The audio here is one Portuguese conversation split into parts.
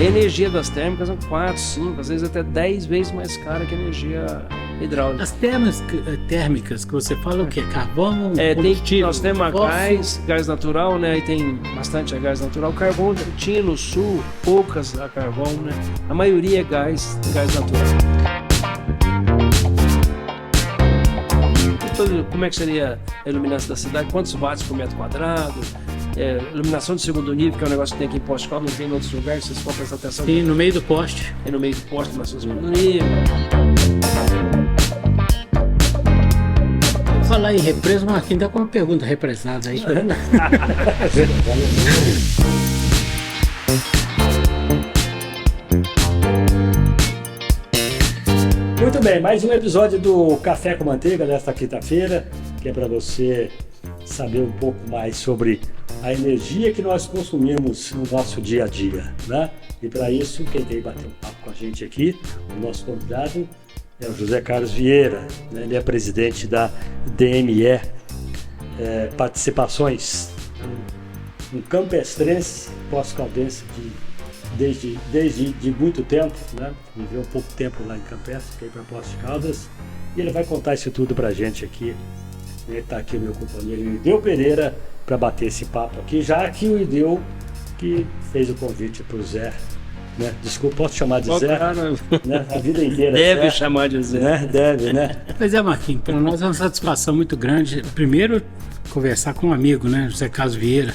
E a energia das térmicas são 4, 5, às vezes até 10 vezes mais cara que a energia hidráulica. As térmicas que você fala o quê? Carvão? Nós temos a gás natural, né? Aí tem bastante a gás natural. Carvão tinha no sul, poucas a carvão, né? A maioria é gás natural. Então, como é que seria a iluminação da cidade? Quantos watts por metro quadrado? Iluminação de segundo nível, que é um negócio que tem aqui em Poste Caldas, não tem em outros lugares, vocês podem prestar atenção. Sim, no meio do poste. No meio do poste, iluminação de segundo nível. Falar em represa, Marquinhos, dá com uma pergunta represada aí. Muito bem, mais um episódio do Café com Manteiga desta quinta-feira, que é para você saber um pouco mais sobre a energia que nós consumimos no nosso dia a dia, né? E para isso, quem tem que bater um papo com a gente aqui, o nosso convidado é o José Carlos Vieira, né? Ele é presidente da DME Participações, um campestrense pós-caldense desde muito tempo, né? Viveu pouco tempo lá em Campestre, veio para Poços de Caldas, e ele vai contar isso tudo para a gente aqui. Ele está aqui, meu companheiro Ideu Pereira, para bater esse papo aqui, já que o Ideu que fez o convite para o Zé, né? Desculpa, posso chamar de Zé? Cara, né? A vida inteira. Deve Zé, chamar de Zé. né? Deve, né? Pois é, Marquinhos, para nós é uma satisfação muito grande, primeiro, conversar com um amigo, né? José Carlos Vieira.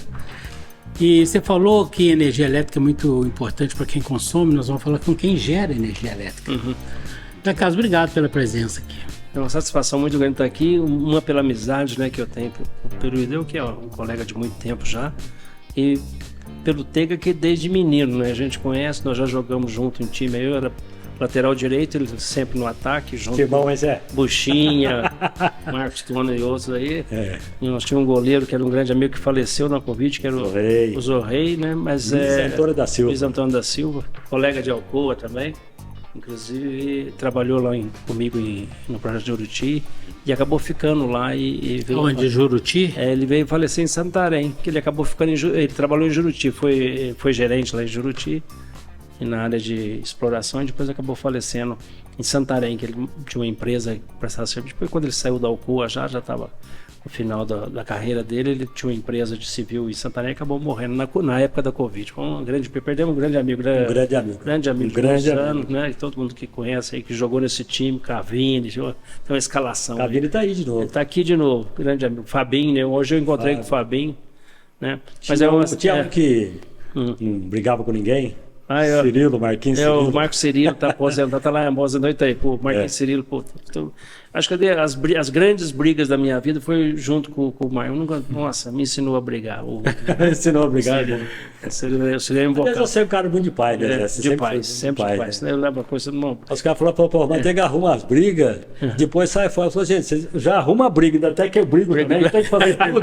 E você falou que energia elétrica é muito importante para quem consome, nós vamos falar com quem gera energia elétrica. José Carlos, obrigado pela presença aqui. É uma satisfação muito grande estar aqui, uma pela amizade, né, que eu tenho pelo Ideu, que é um colega de muito tempo já, e pelo Tega, que desde menino, né, a gente conhece, nós já jogamos junto em time, eu era lateral direito, ele sempre no ataque, junto. Que bom, hein, Zé? Buchinha, Marcos Tona e outros aí. E nós tínhamos um goleiro que era um grande amigo que faleceu na Covid, que era o Zorrei, né? Mas Luiz Antônio da Silva, colega de Alcoa também. Inclusive trabalhou lá comigo no projeto de Juruti e acabou ficando lá e veio. Onde, Juruti? Ele veio falecer em Santarém, que ele acabou ficando ele trabalhou em Juruti, foi gerente lá em Juruti. E na área de exploração, e depois acabou falecendo em Santarém, que ele tinha uma empresa que prestava serviço. Depois, quando ele saiu da Alcoa, já estava no final da carreira dele, ele tinha uma empresa de civil em Santarém e acabou morrendo na época da Covid. Perdemos um grande amigo, né? Grande amigo de muitos anos, né? E todo mundo que conhece aí, que jogou nesse time, Cavini, tem uma escalação. Cavini está aí de novo. Ele está aqui de novo, grande amigo. Fabinho, né? Hoje eu encontrei com o Fabinho, né? Mas tinha um que não brigava com ninguém. Cirilo, Marquinhos Cirilo. O Marcos Cirilo está aposentado, está lá em aposentado Itaipu. Marquinhos Cirilo, acho que as grandes brigas da minha vida foi junto com o Marquinhos. Nossa, me ensinou a brigar. Ensinou a brigar. Eu seria invocado. Mas você é um cara muito de pai, né? Sempre de paz. Né? Eu lembro a coisa do irmão. Os caras falaram, pô, Manteiga arruma as brigas, depois sai fora. Falou, gente, você já arruma a briga, até que eu brigo também, tem que fazer tudo.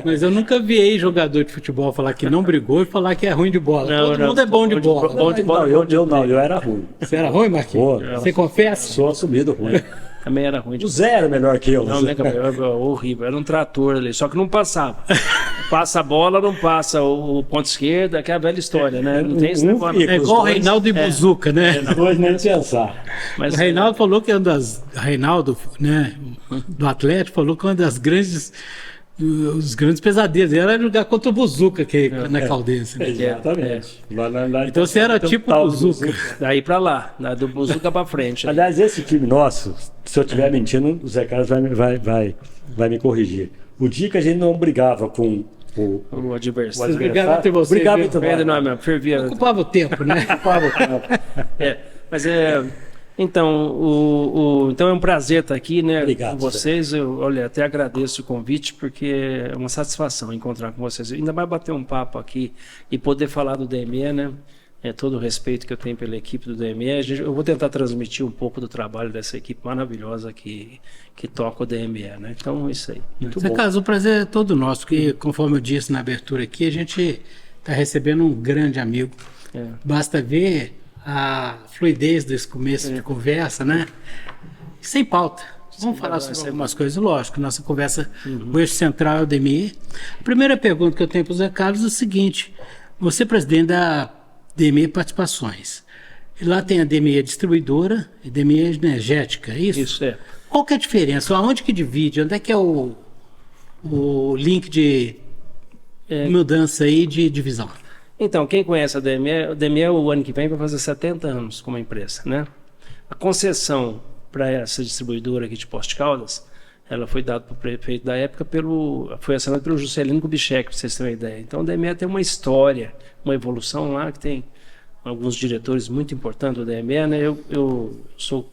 Mas eu nunca vi jogador de futebol falar que não brigou e falar que é ruim de bola. Todo mundo é bom de bola. Eu era ruim. Você era ruim, Marquinhos? Você confessa? Sou assumido ruim. Também era ruim. O Zé era melhor que eu. Não, era horrível. Era um trator ali, só que não passava. Passa a bola, não passa o ponto esquerdo, que é a velha história, né? Não tem esse negócio. É igual o Reinaldo e Buzuca, né? Dois nem pensar. Mas, o Reinaldo falou que Reinaldo, né, do Atlético, falou que uma das grandes... Os grandes pesadelos era jogar contra o Buzuca na Caldense. Né? Exatamente. Então você era tipo o Buzuca. Daí pra lá, do Buzuca pra frente. Aliás, esse time nosso, se eu estiver mentindo, o Zé Carlos vai me corrigir. O dia que a gente não brigava com o adversário. Brigava entre vocês. Brigava entre nós. Fervia. Ocupava o tempo, né? Ocupava o tempo. Mas Então, então é um prazer estar aqui, né, Obrigado, com vocês. Eu até agradeço o convite, porque é uma satisfação encontrar com vocês. Ainda mais bater um papo aqui e poder falar do DME, né? Todo o respeito que eu tenho pela equipe do DME. Eu vou tentar transmitir um pouco do trabalho dessa equipe maravilhosa que toca o DME, né? Então, isso aí. Muito bom. Caso, o prazer é todo nosso, porque, conforme eu disse na abertura aqui, a gente está recebendo um grande amigo. Basta ver a fluidez desse começo de conversa, né? Sem pauta. Vamos falar sobre algumas coisas, lógico. Nossa conversa, o eixo central é o DME. A primeira pergunta que eu tenho para o Zé Carlos é o seguinte: você é presidente da DME Participações. E lá tem a DME Distribuidora e DME Energética, é isso? Isso, é. Qual que é a diferença? Aonde que divide? Onde é que é o link de mudança aí de divisão? Então, quem conhece a DME o ano que vem vai fazer 70 anos como empresa, né? A concessão para essa distribuidora aqui de Poços de Caldas, ela foi dada para o prefeito da época foi assinada pelo Juscelino Kubitschek, para vocês terem uma ideia. Então, a DME tem uma história, uma evolução lá, que tem alguns diretores muito importantes do DME, né? Eu sou,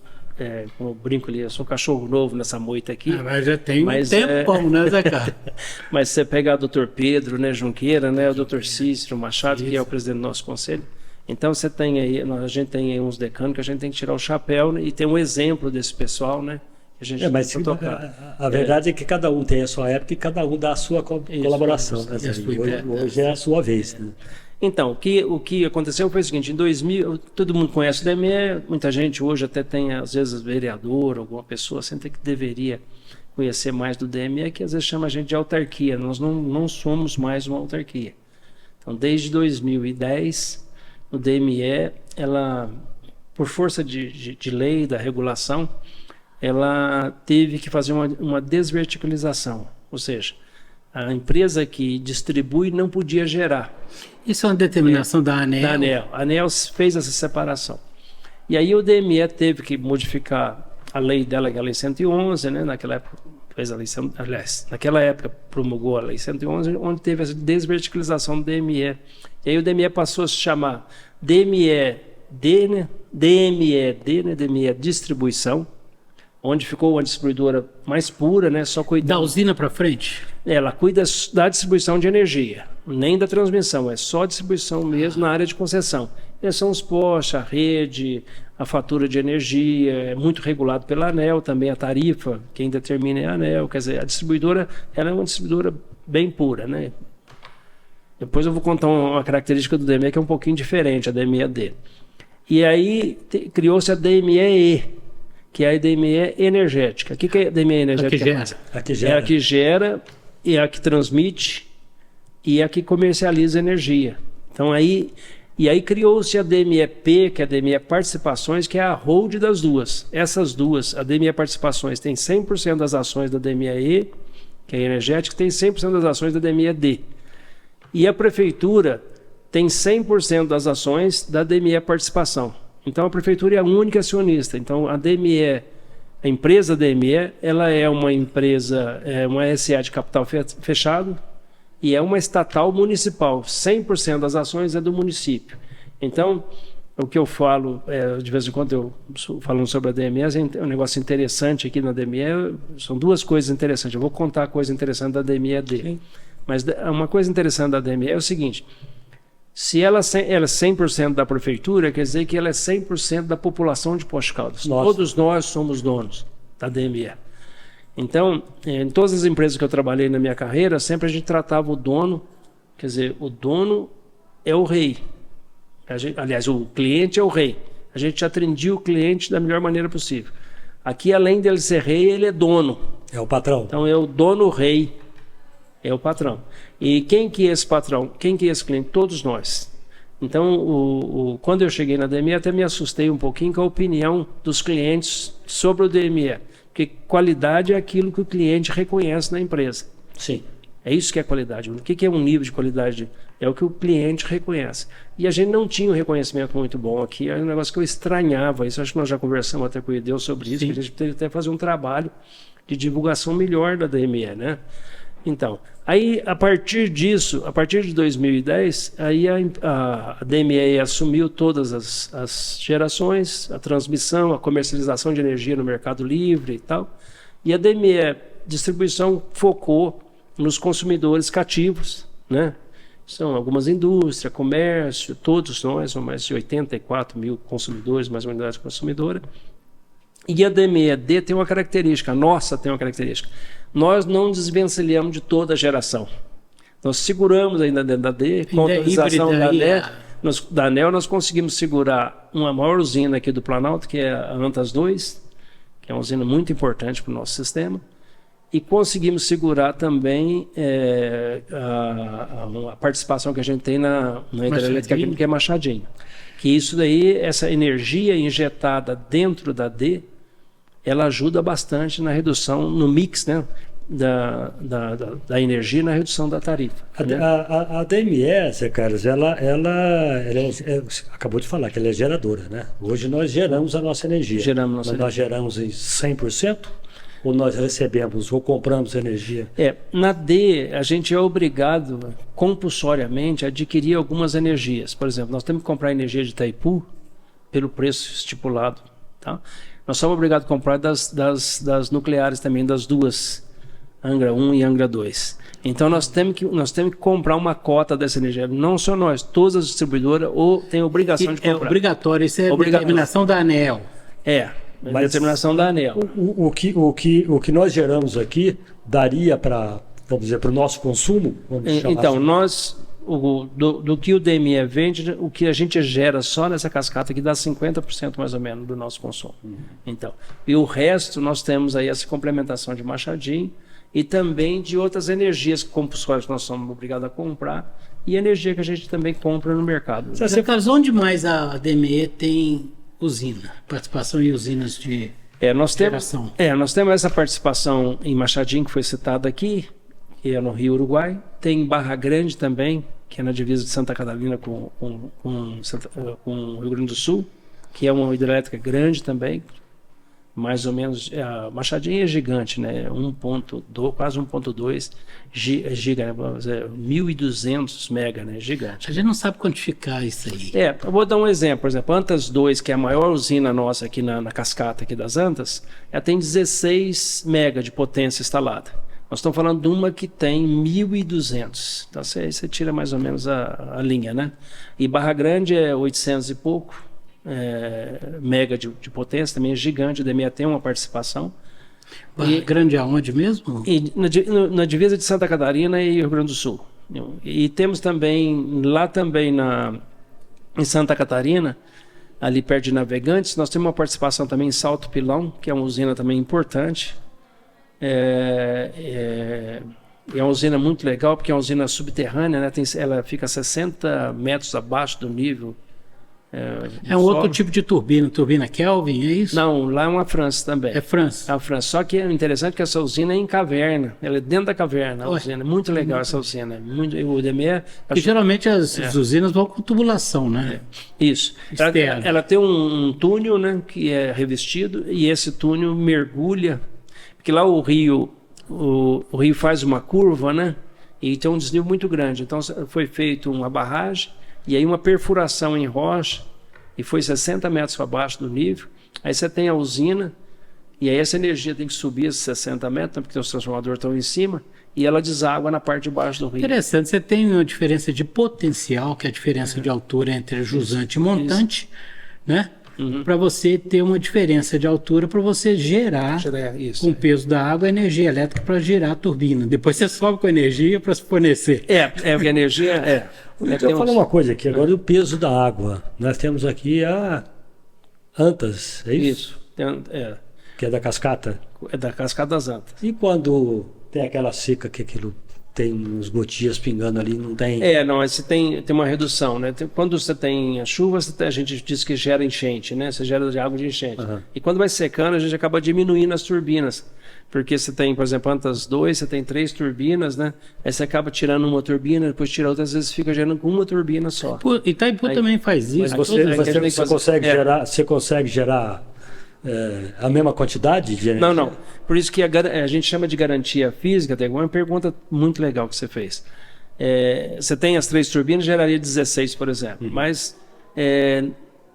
como eu brinco ali, eu sou cachorro novo nessa moita aqui. Mas já tem um tempão, né, Zé Carlos? Mas você pega o Dr. Pedro, né, Junqueira, né, o Dr. Cícero Machado, que é o presidente do nosso conselho. Então você tem aí, a gente tem aí uns decanos que a gente tem que tirar o chapéu, né, e tem um exemplo desse pessoal, né? Que a gente mas a verdade é que cada um tem a sua época e cada um dá a sua colaboração. Né? Hoje é a sua vez. Né? Então, o que aconteceu foi o seguinte: em 2000, todo mundo conhece o DME, muita gente hoje até tem, às vezes, vereador, alguma pessoa, sempre que deveria conhecer mais do DME, que às vezes chama a gente de autarquia. Nós não somos mais uma autarquia. Então, desde 2010, o DME, ela, por força de lei, da regulação, ela teve que fazer uma desverticalização, ou seja, a empresa que distribui não podia gerar. Isso é uma determinação da ANEEL? Da ANEEL. A ANEEL fez essa separação. E aí o DME teve que modificar a lei dela, que é a Lei 111, né? Naquela época fez a lei, aliás, naquela época promulgou a Lei 111, onde teve essa desverticalização do DME. E aí o DME passou a se chamar DME-D, né? DME-D, né? DME Distribuição, onde ficou uma distribuidora mais pura, né? Só cuidando da usina para frente? Ela cuida da distribuição de energia, nem da transmissão, é só distribuição mesmo na área de concessão. Esses são os postos, a rede, a fatura de energia, é muito regulado pela ANEEL, também a tarifa, quem determina é a ANEEL, quer dizer, a distribuidora, ela é uma distribuidora bem pura, né? Depois eu vou contar uma característica do DME que é um pouquinho diferente, a DME-D. E aí criou-se a DME-E, que é a DME energética. O que é a DME energética? A que gera. É a que gera, é a que transmite e é a que comercializa energia. Então aí criou-se a DME-P, que é a DME Participações, que é a hold das duas. Essas duas, a DME Participações tem 100% das ações da DME-E, que é a energética, tem 100% das ações da DME-D. E a prefeitura tem 100% das ações da DME Participação. Então a prefeitura é a única acionista. Então a DME, a empresa DME, ela é uma empresa, uma SA de capital fechado e é uma estatal municipal. 100% das ações é do município. Então, o que eu falo, de vez em quando eu falando sobre a DME, é um negócio interessante aqui na DME, são duas coisas interessantes. Eu vou contar a coisa interessante da DME-D. Sim. Mas uma coisa interessante da DME é o seguinte: se ela é 100% da prefeitura, quer dizer que ela é 100% da população de Poços de Caldas. Todos nós somos donos da DME. Então, em todas as empresas que eu trabalhei na minha carreira, sempre a gente tratava o dono, quer dizer, o dono é o rei. Aliás, o cliente é o rei. A gente atendia o cliente da melhor maneira possível. Aqui, além dele ser rei, ele é dono. É o patrão. Então, é o dono-rei. É o patrão. E quem que é esse patrão? Quem que é esse cliente? Todos nós. Então, quando eu cheguei na DME, até me assustei um pouquinho com a opinião dos clientes sobre o DME. Porque qualidade é aquilo que o cliente reconhece na empresa. Sim. É isso que é qualidade. O que é um nível de qualidade? É o que o cliente reconhece. E a gente não tinha um reconhecimento muito bom aqui. É um negócio que eu estranhava. Isso acho que nós já conversamos até com o Ideu sobre isso. Que a gente teve até fazer um trabalho de divulgação melhor da DME, né? Então, aí a partir disso, a partir de 2010, aí a DME assumiu todas as gerações, a transmissão, a comercialização de energia no mercado livre e tal. E a DME Distribuição focou nos consumidores cativos, né? São algumas indústrias, comércio, todos nós, são mais de 84 mil consumidores, mais uma unidade consumidora. E a DME-D tem uma característica, a nossa tem uma característica. Nós não desvencilhamos de toda a geração. Nós seguramos ainda dentro da D, com autorização da ANEEL, nós conseguimos segurar uma maior usina aqui do Planalto, que é a Antas 2, que é uma usina muito importante para o nosso sistema. e conseguimos segurar também a participação que a gente tem na hidrelétrica química, que é Machadinho. Que isso daí, essa energia injetada dentro da D, ela ajuda bastante na redução, no mix, né, da energia, na redução da tarifa. A DME, Carlos, ela acabou de falar que ela é geradora, né? Hoje nós geramos a nossa energia. Mas nós geramos em 100%? Ou nós recebemos ou compramos energia? Na D, a gente é obrigado compulsoriamente a adquirir algumas energias. Por exemplo, nós temos que comprar energia de Itaipu pelo preço estipulado. Tá? Nós somos obrigados a comprar das nucleares também, das duas, Angra 1 e Angra 2. Então nós temos que comprar uma cota dessa energia. Não só nós, todas as distribuidoras têm obrigação de comprar. É obrigatóvel, isso é determinação da ANEEL. Mas determinação da ANEEL. O que nós geramos aqui daria para, vamos dizer, para o nosso consumo? Então, nós, do que o DME vende, o que a gente gera só nessa cascata aqui dá 50% mais ou menos do nosso consumo. Então, e o resto nós temos aí essa complementação de Machadinho e também de outras energias compulsórias que nós somos obrigados a comprar e energia que a gente também compra no mercado. Carlos, onde mais a DME tem usina, participação em usinas de geração? Nós temos essa participação em Machadinho, que foi citada aqui, que é no Rio Uruguai. Tem Barra Grande também, que é na divisa de Santa Catarina com o Rio Grande do Sul, que é uma hidrelétrica grande também, mais ou menos. Machadinho é gigante, né? 1.2, quase 1.2 giga, né? 1.200 mega, né? Gigante. A gente não sabe quantificar isso aí. Eu vou dar um exemplo. Por exemplo, Antas 2, que é a maior usina nossa aqui na cascata aqui das Antas, ela tem 16 mega de potência instalada. Nós estamos falando de uma que tem 1.200. Então você tira mais ou menos a linha, né? E Barra Grande é 800 e pouco. Mega de potência, também é gigante, o DME tem uma participação. Barra Grande aonde mesmo? Na divisa de Santa Catarina e Rio Grande do Sul. E temos também, lá também em Santa Catarina, ali perto de Navegantes, nós temos uma participação também em Salto Pilão, que é uma usina também importante. É uma usina muito legal, porque é uma usina subterrânea, né? Ela fica 60 metros abaixo do nível. É um outro tipo de turbina Kelvin, é isso? Não, lá é uma França também. É França? É a França. Só que é interessante que essa usina é em caverna. Ela é dentro da caverna, a usina. É muito legal essa usina. O DME... E geralmente as usinas vão com tubulação, né? Isso. Ela tem um túnel, né, que é revestido, e esse túnel mergulha, porque lá o rio faz uma curva, né? E tem um desnível muito grande. Então foi feita uma barragem, e aí uma perfuração em rocha, e foi 60 metros abaixo do nível. Aí você tem a usina, e aí essa energia tem que subir esses 60 metros, porque os transformadores estão em cima, e ela deságua na parte de baixo do rio. Interessante, você tem uma diferença de potencial, que é a diferença de altura entre jusante e montante, né? Para você ter uma diferença de altura, para você gerar com o peso da água a energia elétrica para gerar a turbina. Depois você sobe com a energia para se fornecer. Porque a energia Deixa eu falar uma coisa aqui, agora o peso da água. Nós temos aqui a Antas, é isso? Que é da cascata? É da cascata das Antas. E quando tem aquela seca que aquilo tem uns gotinhas pingando ali, não tem... Você tem uma redução, né? Quando você tem a chuva, a gente diz que gera enchente, né? Você gera de água de enchente. E quando vai secando, a gente acaba diminuindo as turbinas. Porque você tem, por exemplo, Antas 2, você tem 3 turbinas, né? Aí você acaba tirando uma turbina, depois tira outra, às vezes fica gerando com uma turbina só. Itaipu também faz isso. Mas você consegue gerar a mesma quantidade de energia? Não. Por isso que a gente chama de garantia física. Tem uma pergunta muito legal que você fez. Você tem as 3 turbinas, geraria 16, por exemplo. Mas,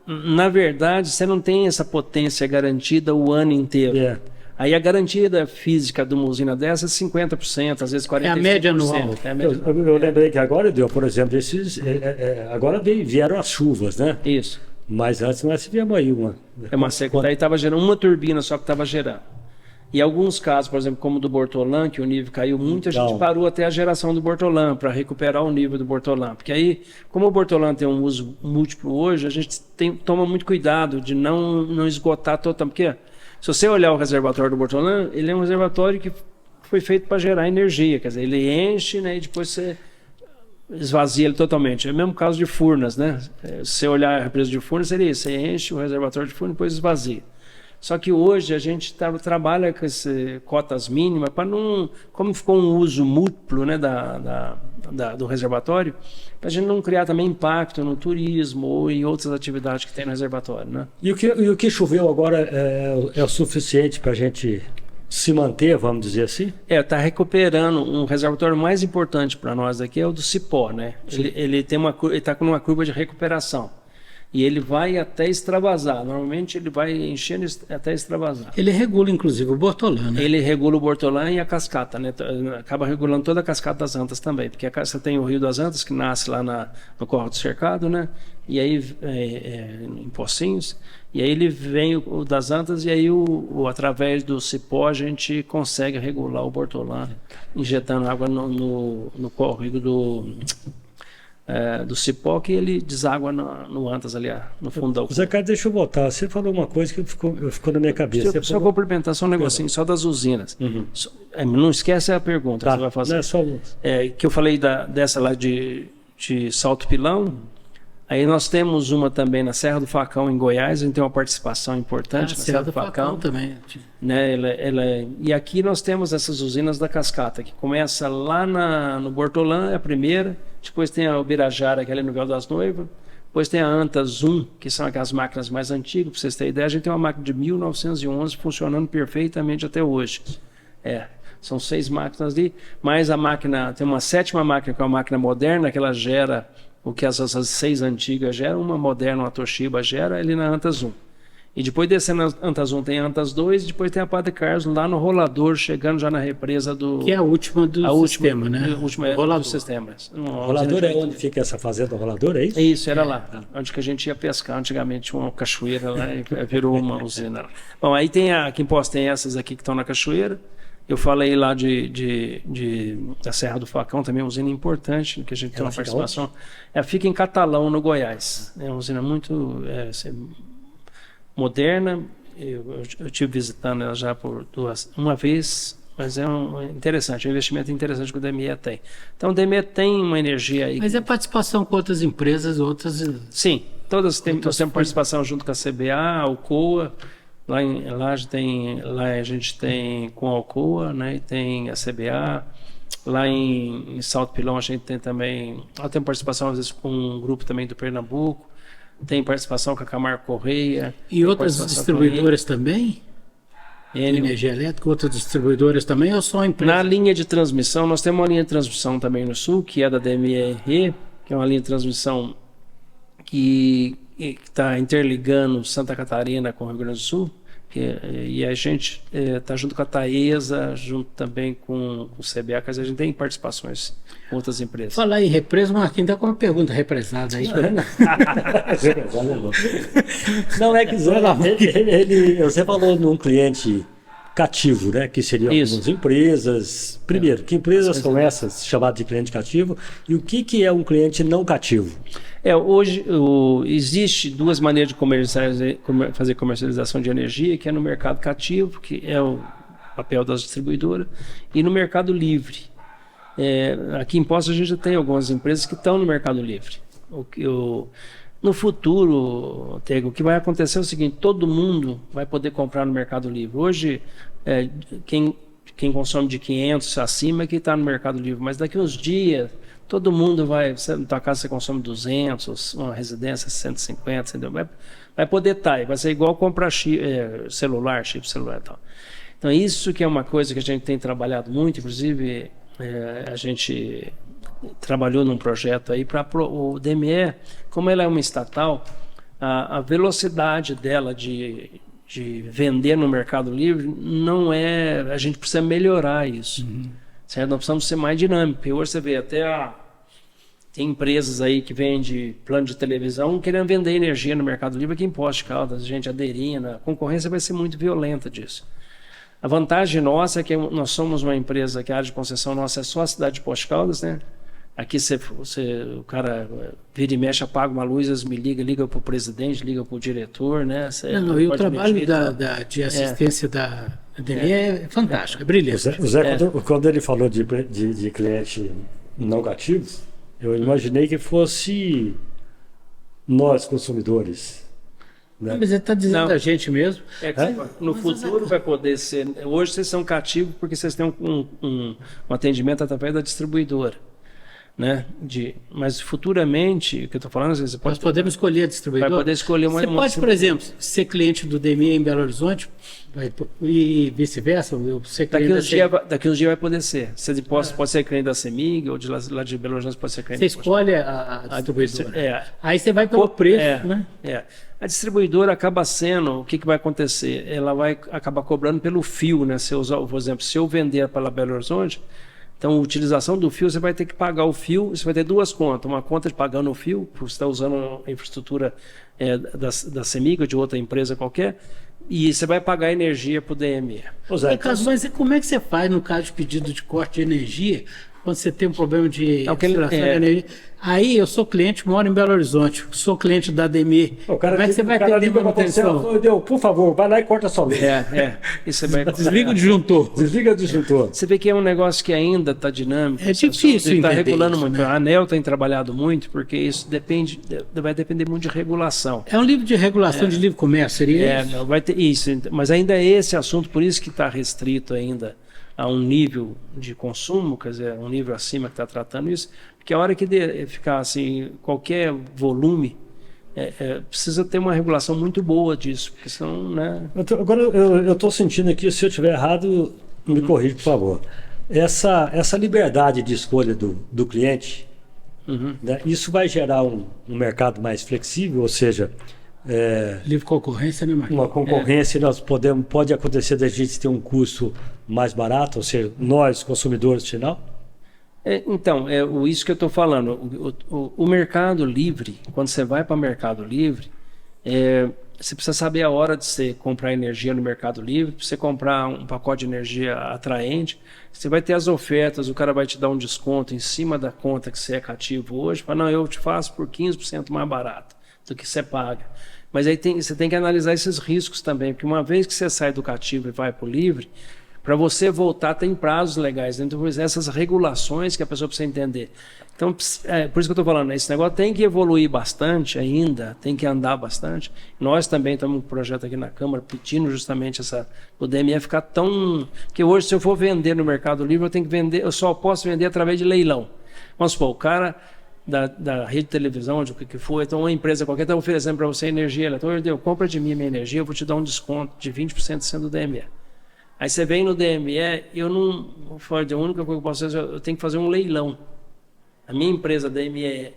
na verdade, você não tem essa potência garantida o ano inteiro. Aí a garantia da física de uma usina dessa é 50%, às vezes 45%. É a média anual. Eu lembrei que agora deu, por exemplo, agora vieram as chuvas, né? Isso. Mas antes nós tivemos aí uma... uma seca. Daí estava gerando uma turbina só que estava gerando. E alguns casos, por exemplo, como o do Bortolã, que o nível caiu muito, a gente parou até a geração do Bortolã para recuperar o nível do Bortolã. Porque aí, como o Bortolã tem um uso múltiplo hoje, a gente toma muito cuidado de não esgotar totalmente. Porque se você olhar o reservatório do Bortolã, ele é um reservatório que foi feito para gerar energia, quer dizer, ele enche, né, e depois você esvazia ele totalmente. É o mesmo caso de Furnas, né? Se você olhar a represa de Furnas, seria isso, você enche o reservatório de Furnas e depois esvazia. Só que hoje a gente trabalha com cotas mínimas para não, como ficou um uso múltiplo, né, do reservatório, para a gente não criar também impacto no turismo ou em outras atividades que tem no reservatório, né? E o que choveu agora é o suficiente para a gente se manter, vamos dizer assim? Está recuperando. Um reservatório mais importante para nós aqui é o do Cipó, né? Ele está com uma curva de recuperação. E ele vai até extravasar. Normalmente ele vai enchendo até extravasar. Ele regula, inclusive, o Bortolã, né? Ele regula o Bortolã e a cascata, né? Acaba regulando toda a cascata das Antas também. Porque você tem o Rio das Antas, que nasce lá no Córrego do Cercado, né? E aí, em Pocinhos. E aí ele vem o das Antas e aí, através do Cipó, a gente consegue regular o Bortolã, injetando água no córrego do Cipó, que ele deságua no Antas ali, no fundo da Alcoa. Zé Carlos, deixa eu voltar. Você falou uma coisa que ficou na minha cabeça. Só complementar só um negocinho, só das usinas. Uhum. Não esquece a pergunta que você vai fazer. Não é só... que eu falei dessa lá de Salto Pilão. Aí nós temos uma também na Serra do Facão, em Goiás. A gente tem uma participação importante na Serra do Facão também. Né? E aqui nós temos essas usinas da cascata, que começa lá no Bortolã, é a primeira. Depois tem a Ubirajara, que é ali no Véu das Noivas. Depois tem a Antas 1, que são aquelas máquinas mais antigas, para vocês terem ideia. A gente tem uma máquina de 1911 funcionando perfeitamente até hoje. São 6 máquinas ali. Mais tem uma 7ª máquina, que é uma máquina moderna, que ela gera o que as 6 antigas geram, uma moderna, uma Toshiba gera, ali na Antas 1. E depois descendo a Antas 1 tem a Antas 2, e depois tem a Padre Carlos lá no Rolador, chegando já na represa do... Que é a última do sistema, né? A última Rolador. do sistema. Rolador é onde fica essa fazenda Rolador, é isso? Isso, era lá. Onde que a gente ia pescar. Antigamente tinha uma cachoeira lá e virou uma usina. Bom, aí tem aqui em Poços tem essas aqui que estão na cachoeira. Eu falei lá da Serra do Facão, também uma usina importante, que a gente tem uma participação. Ela fica em Catalão, no Goiás. É uma usina muito moderna. Eu estive visitando ela já uma vez, mas é interessante, um investimento interessante que o DME tem. Então o DME tem uma energia aí. Mas é participação com outras empresas, outras... Sim, nós temos participação junto com a CBA, a Alcoa. Lá a gente tem com a Alcoa, né? E tem a CBA. Lá em Salto Pilão a gente tem também... Lá tem participação às vezes com um grupo também do Pernambuco. Tem participação com a Camargo Correia. E outras distribuidoras também? Energia elétrica, outras distribuidoras também, ou só empresas? Na linha de transmissão, nós temos uma linha de transmissão também no Sul, que é da DMRE, que é uma linha de transmissão que está interligando Santa Catarina com o Rio Grande do Sul. E a gente está junto com a Taesa, junto também com o CBA, que a gente tem participações com outras empresas. Falar em represa, o Marquinhos está com uma pergunta represada aí. Não é que você falou num cliente cativo, né? Que seriam algumas empresas. Primeiro, que empresas são essas chamadas de cliente cativo? E o que é um cliente não cativo? Hoje existe 2 maneiras de fazer comercialização de energia, que é no mercado cativo, que é o papel das distribuidoras, e no mercado livre. Aqui em Poços a gente já tem algumas empresas que estão no mercado livre. No futuro, Tego, o que vai acontecer é o seguinte: todo mundo vai poder comprar no mercado livre. Hoje, quem consome de 500 acima é que está no mercado livre, mas daqui uns dias todo mundo na tua casa você consome 200, uma residência 150, vai poder estar, vai ser igual comprar chip celular e tal. Então isso que é uma coisa que a gente tem trabalhado muito, inclusive a gente trabalhou num projeto aí para o DME, como ela é uma estatal, a velocidade dela de vender no Mercado Livre a gente precisa melhorar isso. Certo? Nós precisamos ser mais dinâmicos. E hoje você vê tem empresas aí que vendem plano de televisão querendo vender energia no Mercado Livre aqui em Poços de Caldas, gente aderindo, a concorrência vai ser muito violenta disso. A vantagem nossa é que nós somos uma empresa que a área de concessão nossa é só a cidade de Poços de Caldas, né? Aqui o cara vira e mexe, apaga uma luz, me liga para o presidente, liga para o diretor, né? E o trabalho de assistência da DME é fantástico, é brilhante. O Zé, quando ele falou de cliente não cativo, eu imaginei que fosse nós, consumidores. Né? Mas ele está dizendo a gente mesmo. No futuro vai poder ser. Hoje vocês são cativos porque vocês têm um atendimento através da distribuidora. Né? Mas futuramente, o que eu estou falando, nós podemos escolher a distribuidora. Vai poder escolher Você pode, por exemplo, ser cliente do DME em Belo Horizonte e vice-versa. Daqui uns dias vai poder ser. Você pode ser cliente da CEMIG ou lá de Belo Horizonte pode ser cliente. Você escolhe a distribuidora. Aí você vai pelo preço, né? A distribuidora acaba sendo, o que vai acontecer? Ela vai acabar cobrando pelo fio, né? Por exemplo, se eu vender para Belo Horizonte, então, a utilização do fio, você vai ter que pagar o fio, você vai ter duas contas. Uma conta de pagando o fio, porque você está usando a infraestrutura da CEMIG ou de outra empresa qualquer, e você vai pagar energia para o DME. Mas como é que você faz no caso de pedido de corte de energia, quando você tem um problema de de energia? Aí eu sou cliente, moro em Belo Horizonte, sou cliente da DME. Como é que você vai atender manutenção? Por favor, vai lá e corta sua luz. E você vai... Desliga o disjuntor. Desliga o disjuntor. Você vê que é um negócio que ainda está dinâmico. É difícil está regulando isso, muito. Né? A ANEEL tem trabalhado muito, porque isso vai depender muito de regulação. É um livro de regulação de livre comércio, seria isso? Não, vai ter isso. Mas ainda é esse assunto, por isso que está restrito ainda a um nível de consumo, quer dizer, um nível acima que está tratando isso, porque a hora que ficar assim, qualquer volume, precisa ter uma regulação muito boa disso, porque senão, né? Agora eu estou sentindo aqui, se eu estiver errado, me corrija, por favor. Essa liberdade de escolha do cliente, né, isso vai gerar um mercado mais flexível, ou seja, livre concorrência, né, Marcos? Uma concorrência, pode acontecer da gente ter um custo mais barato, ou seja, nós, consumidores final? Então, isso que eu estou falando. O Mercado Livre, quando você vai para o Mercado Livre, você precisa saber a hora de você comprar energia no Mercado Livre, para você comprar um pacote de energia atraente, você vai ter as ofertas, o cara vai te dar um desconto em cima da conta que você é cativo hoje, fala, não, eu te faço por 15% mais barato do que você paga. Mas aí você tem que analisar esses riscos também, porque uma vez que você sai do cativo e vai para o livre, para você voltar tem prazos legais. Então, essas regulações que a pessoa precisa entender. Então, por isso que eu estou falando, esse negócio tem que evoluir bastante ainda, tem que andar bastante. Nós também estamos com um projeto aqui na Câmara pedindo justamente o DME ficar tão... que hoje, se eu for vender no Mercado Livre, eu só posso vender através de leilão. Vamos supor, o cara da rede de televisão, de o que for, então uma empresa qualquer está oferecendo para você energia eletrônica, compra de mim minha energia, eu vou te dar um desconto de 20% sendo do DME. Aí você vem no DME, a única coisa que eu posso fazer, eu tenho que fazer um leilão. A minha empresa DME,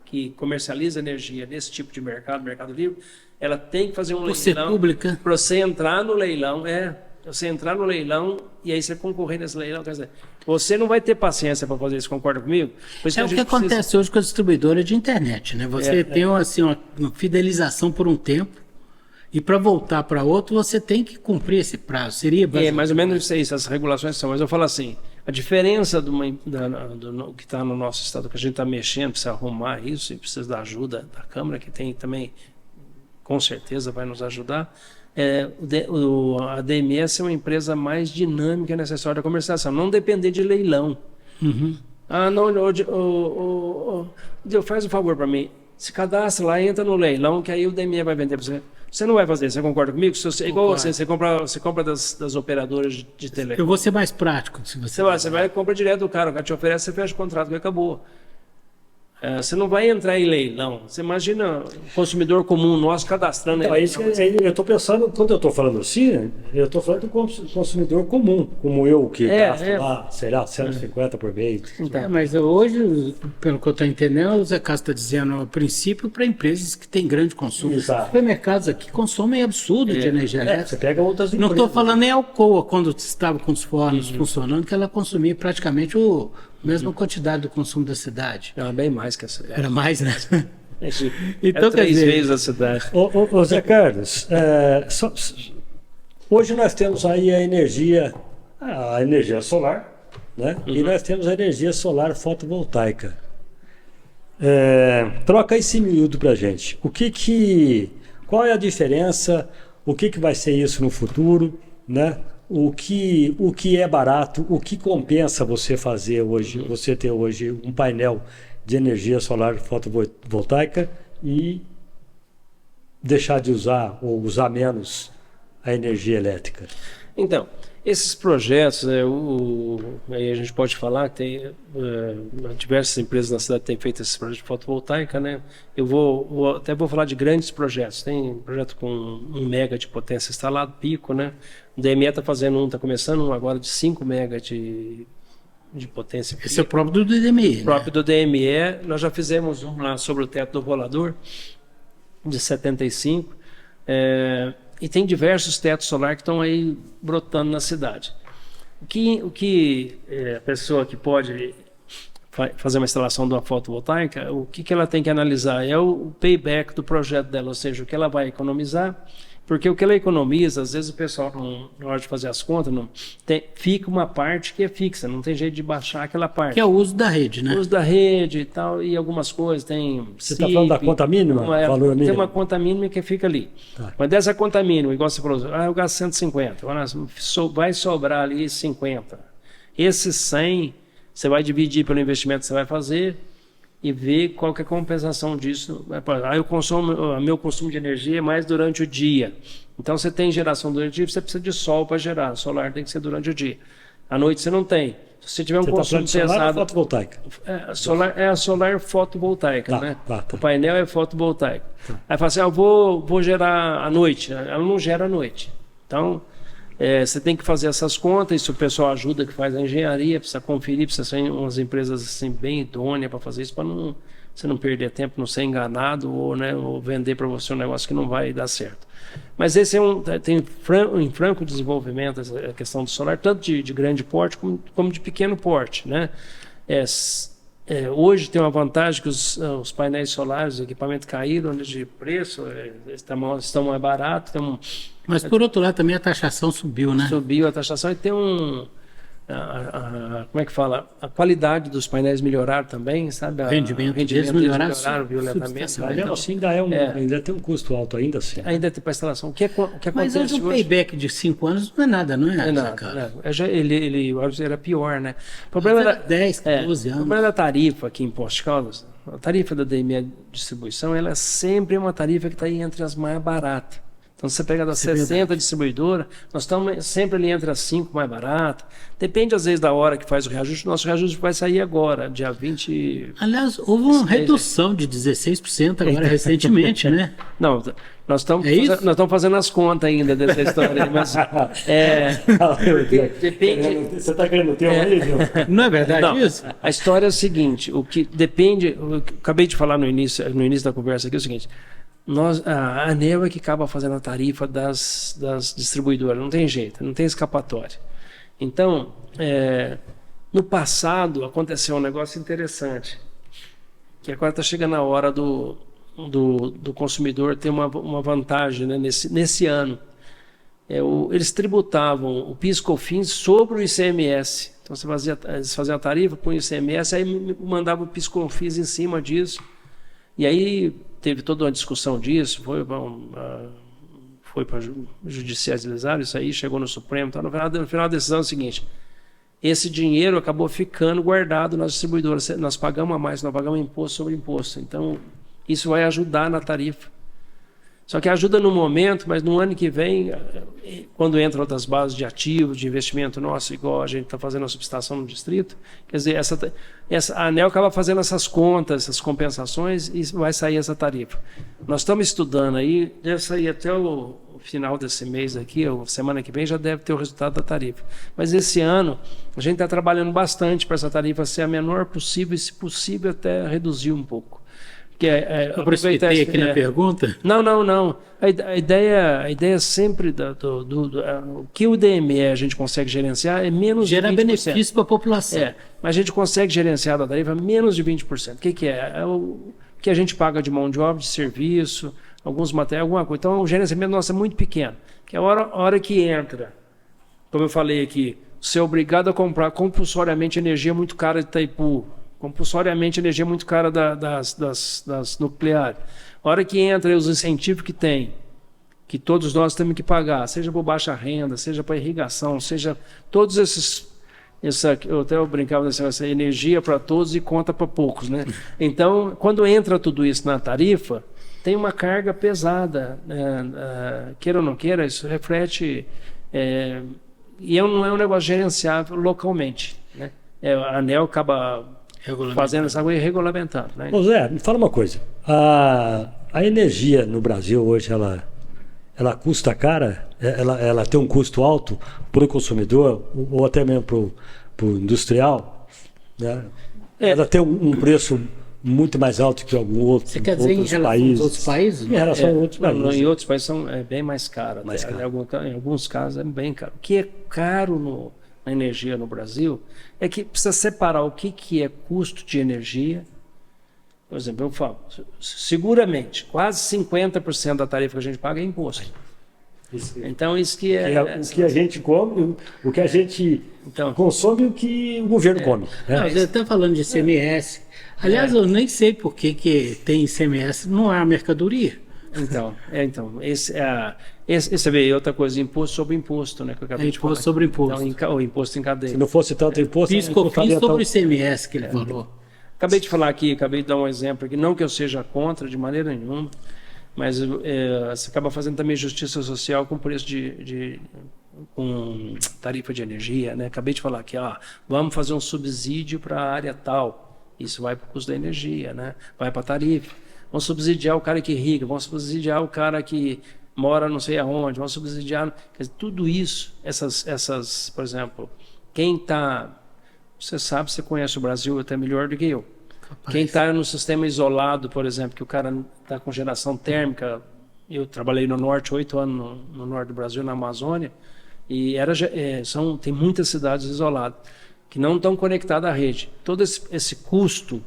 que comercializa energia nesse tipo de Mercado Livre, ela tem que fazer um leilão para você entrar no leilão, você entrar no leilão e aí você concorrer nesse leilão. Quer dizer, você não vai ter paciência para fazer isso, concorda comigo? O que acontece hoje com a distribuidora de internet, né? Você tem assim, uma fidelização por um tempo, e para voltar para outro, você tem que cumprir esse prazo. Seria mais ou menos isso, as regulações são. Mas eu falo assim, a diferença do que está no nosso estado, que a gente está mexendo, precisa arrumar isso, e precisa da ajuda da Câmara, que tem também, com certeza, vai nos ajudar. A DMS é uma empresa mais dinâmica nessa história da comercialização. Não depender de leilão. Faz um favor para mim. Se cadastra lá, entra no leilão, que aí o DME vai vender para você. Você não vai fazer, você concorda comigo? Igual você compra das operadoras de telefone. Eu vou ser mais prático. Você vai e compra direto do cara, o cara te oferece, você fecha o contrato, que acabou. Você não vai entrar em leilão. Você imagina o consumidor comum nosso cadastrando. Então, eu estou pensando, quando eu estou falando assim, eu estou falando do consumidor comum, como eu, que gasto lá, sei lá, 150 por mês. Então, mas hoje, pelo que eu estou entendendo, o Zé Castro está dizendo, a princípio, para empresas que têm grande consumo. Exato. Supermercados aqui consomem absurdo de energia elétrica. Você pega outras empresas. Não estou falando nem Alcoa, quando estava com os fornos funcionando, que ela consumia praticamente mesma quantidade do consumo da cidade. Era bem mais que a cidade. Era mais, né? Então, 3 vezes a cidade. Ô Zé Carlos, hoje nós temos aí a energia solar, né? E nós temos a energia solar fotovoltaica. Troca esse miúdo para a gente. Qual é a diferença? O que vai ser isso no futuro, né? O que é barato? O que compensa você fazer hoje? Você ter hoje um painel de energia solar fotovoltaica e deixar de usar ou usar menos a energia elétrica? Então, esses projetos, aí a gente pode falar que tem diversas empresas na cidade que têm feito esses projetos de fotovoltaica, né? Eu até vou falar de grandes projetos. Tem projeto com 1 mega de potência instalado, pico, né? O DME está fazendo está começando um agora de 5 mega de potência. Esse é o próprio do DME. O próprio do DME. Nós já fizemos um lá sobre o teto do rolador, de 75. E tem diversos tetos solares que estão aí brotando na cidade. O que a pessoa que pode fazer uma instalação de uma fotovoltaica, o que ela tem que analisar é o payback do projeto dela, ou seja, o que ela vai economizar, porque o que ela economiza, às vezes o pessoal, na hora de fazer as contas, fica uma parte que é fixa, não tem jeito de baixar aquela parte. Que é o uso da rede, né? O uso da rede e tal, e algumas coisas, tem... Você está falando da conta mínima? Valor mínimo? Tem uma conta mínima que fica ali. Tá. Mas dessa conta mínima, igual você falou, eu gasto 150, vai sobrar ali 50. Esses 100, você vai dividir pelo investimento que você vai fazer e ver qual que é a compensação disso. Meu consumo de energia é mais durante o dia. Então, você tem geração durante o dia, você precisa de sol para gerar. Solar tem que ser durante o dia. À noite você não tem. Se você tiver um consumo pesado... Solar ou fotovoltaica? É a solar fotovoltaica, né? Tá. O painel é fotovoltaico. Tá. Aí fala assim, eu vou gerar à noite. Ela não gera à noite. Então, você tem que fazer essas contas, isso o pessoal ajuda que faz a engenharia, precisa conferir, precisa ser umas empresas assim, bem idôneas para fazer isso, para você não perder tempo, não ser enganado ou vender para você um negócio que não vai dar certo. Mas esse tem em franco desenvolvimento a questão do solar, tanto de grande porte como de pequeno porte, né? Hoje tem uma vantagem que os painéis solares, os equipamentos caíram de preço, estão mais baratos. Mas por outro lado também a taxação subiu, né? Subiu a taxação e tem como é que fala? A qualidade dos painéis melhoraram também, sabe? O rendimento deles melhoraram violentamente. Mesmo assim ainda tem um custo alto ainda assim. Ainda tem para instalação. O que acontece Mas hoje um payback de 5 anos não é nada, não é? Não é nada. Ele era pior, né? O problema era 10, 12 anos. O problema da tarifa aqui em Poços de Caldas, a tarifa da DME Distribuição, ela é sempre uma tarifa que está aí entre as mais baratas. Então, se você pega das 60 distribuidoras, nós estamos sempre ali entre as 5 mais baratas. Depende, às vezes, da hora que faz o reajuste. Nosso reajuste vai sair agora, dia 20... Aliás, houve uma redução de 16% agora recentemente, né? Não, nós estamos fazendo as contas ainda dessa história. Mas, depende... Você está querendo ter aí, viu? Não é verdade isso? A história é o seguinte, o que depende... Eu acabei de falar no início da conversa aqui, é o seguinte... A ANEEL é que acaba fazendo a tarifa das distribuidoras, não tem jeito, não tem escapatória. Então, no passado aconteceu um negócio interessante, que agora está chegando a hora do consumidor ter uma vantagem, né, nesse ano. Eles tributavam o PIS/COFINS sobre o ICMS. Então, eles faziam a tarifa com o ICMS, aí mandavam o PIS/COFINS em cima disso. E aí teve toda uma discussão disso, foi para judicializar isso aí, chegou no Supremo. Então, no final da decisão é o seguinte: esse dinheiro acabou ficando guardado nas distribuidoras. Nós pagamos a mais, nós pagamos imposto sobre imposto. Então, isso vai ajudar na tarifa. Só que ajuda no momento, mas no ano que vem, quando entram outras bases de ativos, de investimento nosso, igual a gente está fazendo a subestação no distrito, quer dizer, a ANEEL acaba fazendo essas contas, essas compensações, e vai sair essa tarifa. Nós estamos estudando aí, deve sair até o final desse mês aqui, ou semana que vem, já deve ter o resultado da tarifa. Mas esse ano, a gente está trabalhando bastante para essa tarifa ser a menor possível, e se possível até reduzir um pouco. Eu precipitei aqui na pergunta? Não. A ideia sempre o que o DME a gente consegue gerenciar é menos de 20%. Gerar benefício para a população. Mas a gente consegue gerenciar da tarifa menos de 20%. O que é? É o que a gente paga de mão de obra, de serviço, alguns materiais, alguma coisa. Então, o gerenciamento nosso é muito pequeno. Que é a hora que entra, como eu falei aqui, ser obrigado a comprar compulsoriamente energia muito cara de Itaipu, compulsoriamente energia muito cara das nucleares. A hora que entra os incentivos que tem, que todos nós temos que pagar, seja por baixa renda, seja para irrigação, seja todos esses... eu até brincava dessa energia para todos e conta para poucos, né? Então, quando entra tudo isso na tarifa, tem uma carga pesada, queira ou não queira, isso reflete, e não é um negócio gerenciável localmente, né? A ANEEL acaba fazendo essa coisa e regulamentando, né? Ô Zé, me fala uma coisa, a energia no Brasil hoje, ela custa cara? Ela tem um custo alto para o consumidor ou até mesmo para o industrial? Né? Ela tem um preço muito mais alto que algum outro. Você quer dizer em relação aos outros países? Em relação a outros países. Em outros países é bem mais caro. Em alguns casos é bem caro. O que é caro na energia no Brasil é que precisa separar o que é custo de energia. Por exemplo, eu falo, seguramente, quase 50% da tarifa que a gente paga é imposto. Então, isso que o que a gente come, o que a gente consome e o que o governo come. Né? Não, você está falando de ICMS. Aliás, eu nem sei por que tem ICMS, não é a mercadoria. Esse é outra coisa, imposto sobre imposto, né? Que eu acabei de falar. Imposto sobre imposto. Então, o imposto em cadeia. Se não fosse tanto imposto... PIS/COFINS sobre o ICMS que ele falou. Acabei de falar aqui, acabei de dar um exemplo aqui, não que eu seja contra de maneira nenhuma, mas você acaba fazendo também justiça social com preço com tarifa de energia, né? Acabei de falar aqui, vamos fazer um subsídio para a área tal, isso vai para o custo da energia, né? Vai para a tarifa. Vamos subsidiar o cara que irriga, vamos subsidiar o cara que mora não sei aonde, vamos subsidiar... Quer dizer, tudo isso, por exemplo, quem está... Você sabe, você conhece o Brasil até melhor do que eu. Capaz. Quem está no sistema isolado, por exemplo, que o cara está com geração térmica, eu trabalhei no norte, 8 anos no norte do Brasil, na Amazônia, e tem muitas cidades isoladas, que não estão conectadas à rede. Todo esse custo,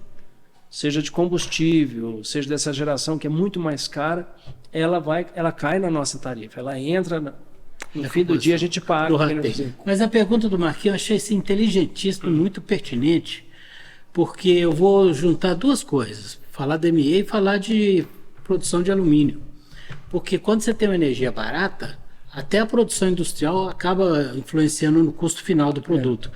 seja de combustível, seja dessa geração que é muito mais cara, ela cai na nossa tarifa, ela entra... No fim do dia a gente paga. Mas a pergunta do Marquinhos eu achei inteligentíssima, muito pertinente, porque eu vou juntar duas coisas, falar da MEI e falar de produção de alumínio. Porque quando você tem uma energia barata, até a produção industrial acaba influenciando no custo final do produto.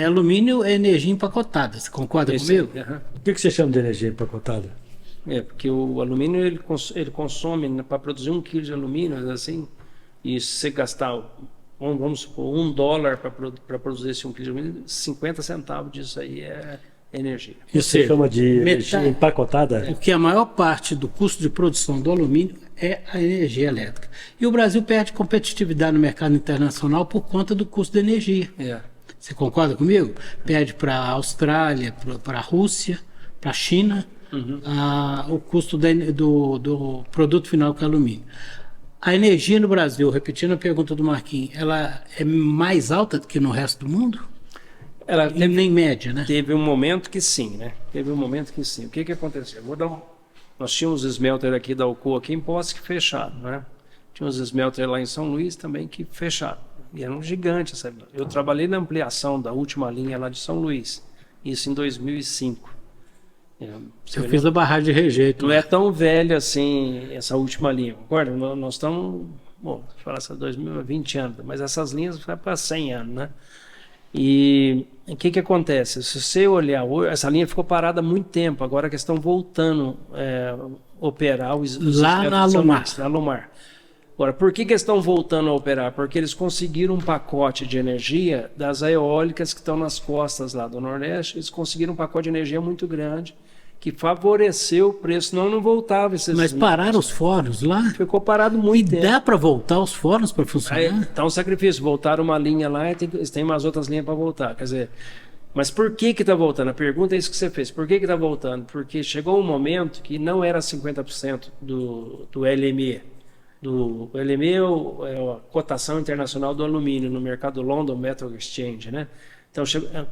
Alumínio é energia empacotada, você concorda comigo? O que você chama de energia empacotada? Porque o alumínio ele consome, para produzir 1 quilo de alumínio, assim... E se você gastar, vamos supor, $1 para produzir esse 1 kg de alumínio, 50 centavos disso aí é energia. Isso você chama de energia empacotada? Porque a maior parte do custo de produção do alumínio é a energia elétrica. E o Brasil perde competitividade no mercado internacional por conta do custo da energia. Você concorda comigo? Perde para a Austrália, para a Rússia, para a China, o custo do produto final que é alumínio. A energia no Brasil, repetindo a pergunta do Marquinhos, ela é mais alta do que no resto do mundo? Ela nem média, né? Teve um momento que sim, né? O que aconteceu? Nós tínhamos smelter aqui da Alcoa, aqui em Poços, que fecharam, né? Tínhamos smelter lá em São Luís também que fecharam. E era um gigante, sabe? Eu trabalhei na ampliação da última linha lá de São Luís, isso em 2005. Eu fiz a barragem de rejeito. Não é tão velha assim essa última linha. Concorda? Nós estamos, falar essa 2020 anos, mas essas linhas vai para 100 anos, né? E o que acontece? Se você olhar, essa linha ficou parada há muito tempo, agora que estão voltando a operar lá na Alumar. Agora, por que eles estão voltando a operar? Porque eles conseguiram um pacote de energia das eólicas que estão nas costas lá do Nordeste, eles conseguiram um pacote de energia muito grande, que favoreceu o preço, senão não voltava. Mas pararam os fornos lá? Ficou parado muito tempo. Dá para voltar os fornos para funcionar? Tá um sacrifício, voltaram uma linha lá e tem umas outras linhas para voltar, quer dizer... Mas por que está voltando? A pergunta é isso que você fez. Por que está voltando? Porque chegou um momento que não era 50% do LME. O LME é a cotação internacional do alumínio no mercado London Metal Exchange, né? Então,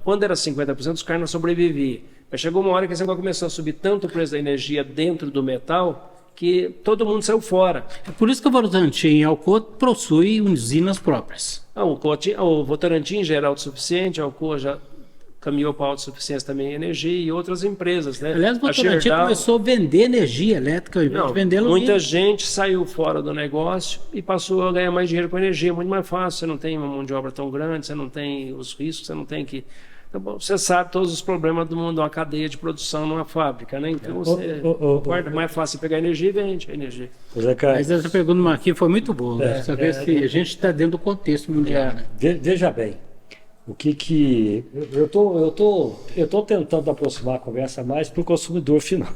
quando era 50%, os caras não sobreviviam. Mas chegou uma hora que esse negócio começou a subir tanto o preço da energia dentro do metal que todo mundo saiu fora. É por isso que o Votorantim e a Alcoa possuem usinas próprias. O Votorantim já era autossuficiente, a Alcoa já caminhou para a autossuficiência também em energia e outras empresas, né? Aliás, o Votorantim começou a vender energia elétrica ao invés de vender alumínio. Muita gente saiu fora do negócio e passou a ganhar mais dinheiro com energia, muito mais fácil. Você não tem uma mão de obra tão grande, você não tem os riscos, você não tem que... Então, você sabe todos os problemas do mundo, uma cadeia de produção numa fábrica, né? Então você guarda mais fácil pegar energia e vende a energia. Mas essa pergunta do Marquinhos foi muito boa. Saber se a gente está dentro do contexto mundial. Né? Veja bem, o que eu tô tentando aproximar a conversa mais para o consumidor final.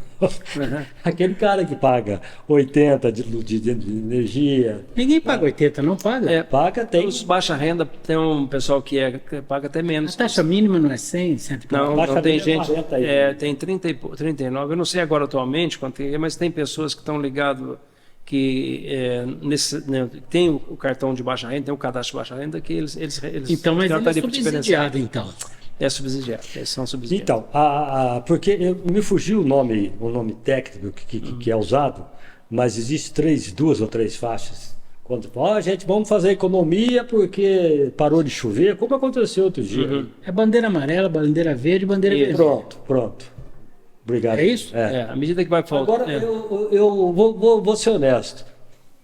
Aquele cara que paga 80 de energia. Ninguém paga 80, não paga? Paga, tem. Os baixa renda, tem um pessoal que paga até menos. A taxa mínima não é 100, 100 Não tem gente, tem 30 e 39, eu não sei agora atualmente quanto é, mas tem pessoas que estão ligadas que tem o cartão de baixa renda, tem o cadastro de baixa renda, que eles então, mas ele é subsidiado, então. É subsidiado, eles são subsidiados. Então, porque me fugiu o nome técnico que é usado, mas existe duas ou três faixas. Quando gente, vamos fazer economia porque parou de chover, como aconteceu outro dia. É bandeira amarela, bandeira verde, bandeira vermelha. Pronto. Obrigado. É isso? À medida que vai faltar. Agora, eu vou ser honesto.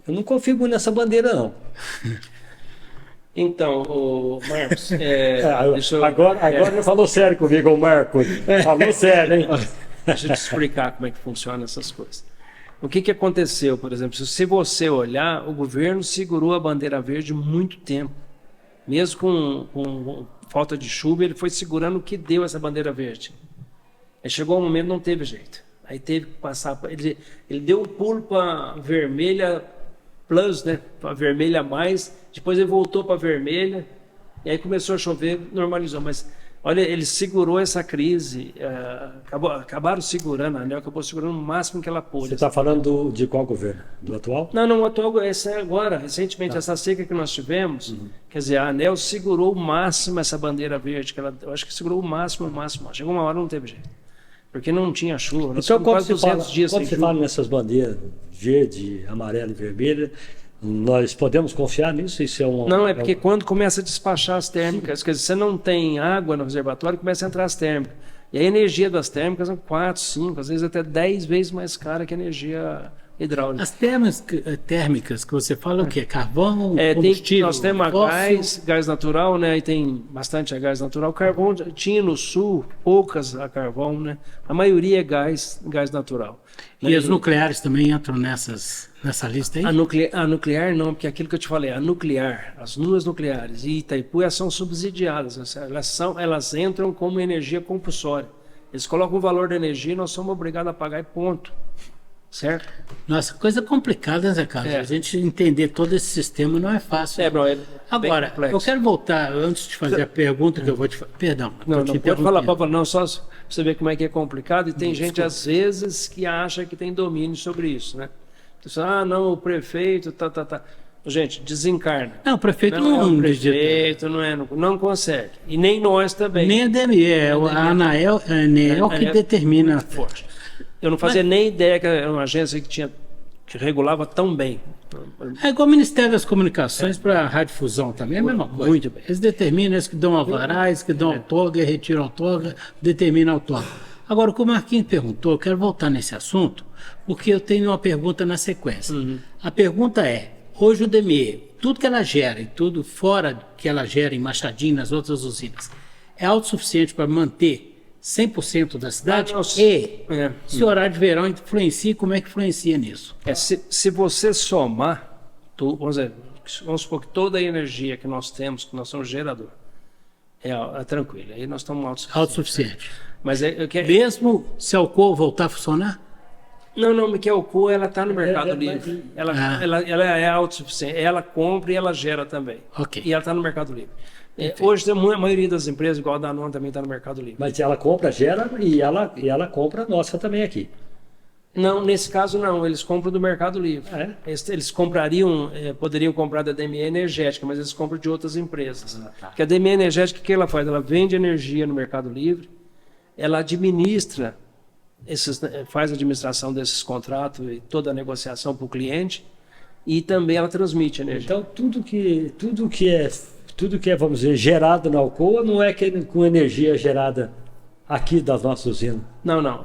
Eu não confio muito nessa bandeira, não. Então, o Marcos... agora ele falou sério comigo, o Marcos. Falou sério, hein? Deixa eu te explicar como é que funciona essas coisas. O que aconteceu, por exemplo, se você olhar, o governo segurou a bandeira verde muito tempo. Mesmo com falta de chuva, ele foi segurando o que deu essa bandeira verde. Aí chegou um momento, não teve jeito. Aí teve que passar... Ele deu um pulo para vermelha plus, né? Para vermelha mais. Depois ele voltou para vermelha. E aí começou a chover, normalizou. Mas, olha, ele segurou essa crise. Acabaram segurando, a ANEEL acabou segurando o máximo que ela pôde. Você está falando de qual governo? Do atual? Não, o atual, essa é agora. Recentemente, essa seca que nós tivemos, quer dizer, a ANEEL segurou o máximo essa bandeira verde. Eu acho que segurou o máximo. Chegou uma hora, não teve jeito. Porque não tinha chuva. Então, quando se fala nessas bandeiras verde, amarela e vermelha, nós podemos confiar nisso? Isso Não, porque quando começa a despachar as térmicas, quer dizer, você não tem água no reservatório, começa a entrar as térmicas. E a energia das térmicas é 4, 5, às vezes até 10 vezes mais cara que a energia hidráulica. As térmicas que você fala, o quê? Carvão, combustível? Nós temos gás natural, né? Aí tem bastante a gás natural. Carvão tinha no sul, poucas a carvão, né? A maioria é gás natural. E as nucleares também entram nessa lista aí? A nuclear não, porque aquilo que eu te falei, as duas nucleares e Itaipu são subsidiadas. Elas entram como energia compulsória. Eles colocam o valor da energia e nós somos obrigados a pagar e ponto. Certo? Nossa, coisa complicada, Zé Carlos. A gente entender todo esse sistema não é fácil. Agora, eu quero voltar, antes de fazer a pergunta que eu vou te fazer. Perdão. Não pode falar, não, só para você ver como é que é complicado. E tem gente, às vezes, que acha que tem domínio sobre isso, né? Você fala, não, o prefeito, tá. Gente, desencarna. Não, o prefeito não consegue. E nem nós também. Nem a DME, a ANEEL que determina. Forte. Eu não fazia nem ideia que era uma agência que regulava tão bem. É igual o Ministério das Comunicações para a radiodifusão também, é a mesma coisa. Muito bem. Eles determinam, eles que dão alvará, eles que dão outorga, retiram outorga, determinam outorga. Agora, como o Marquinhos perguntou, eu quero voltar nesse assunto, porque eu tenho uma pergunta na sequência. A pergunta é, hoje o DME, tudo que ela gera e tudo fora que ela gera em Machadinho, nas outras usinas, é autossuficiente para manter 100% da cidade? Se o horário de verão influencia, como é que influencia nisso? Se você somar, vamos supor que toda a energia que nós temos, que nós somos gerador, é tranquilo, aí nós estamos autossuficientes. Mas mesmo se a Alcoa voltar a funcionar? Não, porque a Alcoa está no Mercado Livre. Ela é autossuficiente, ela compra e ela gera também. E ela está no Mercado Livre. Hoje a maioria das empresas, igual a Danone, também está no Mercado Livre. Mas ela compra, gera e ela compra a nossa também aqui. Não, nesse caso não, eles compram do Mercado Livre. Eles poderiam comprar da DME Energética, mas eles compram de outras empresas. Porque a DME Energética, o que ela faz? Ela vende energia no Mercado Livre, ela administra faz a administração desses contratos e toda a negociação para o cliente, e também ela transmite energia. Então, tudo que é, vamos dizer, gerado na Alcoa não é com energia gerada aqui das nossas usinas. Não.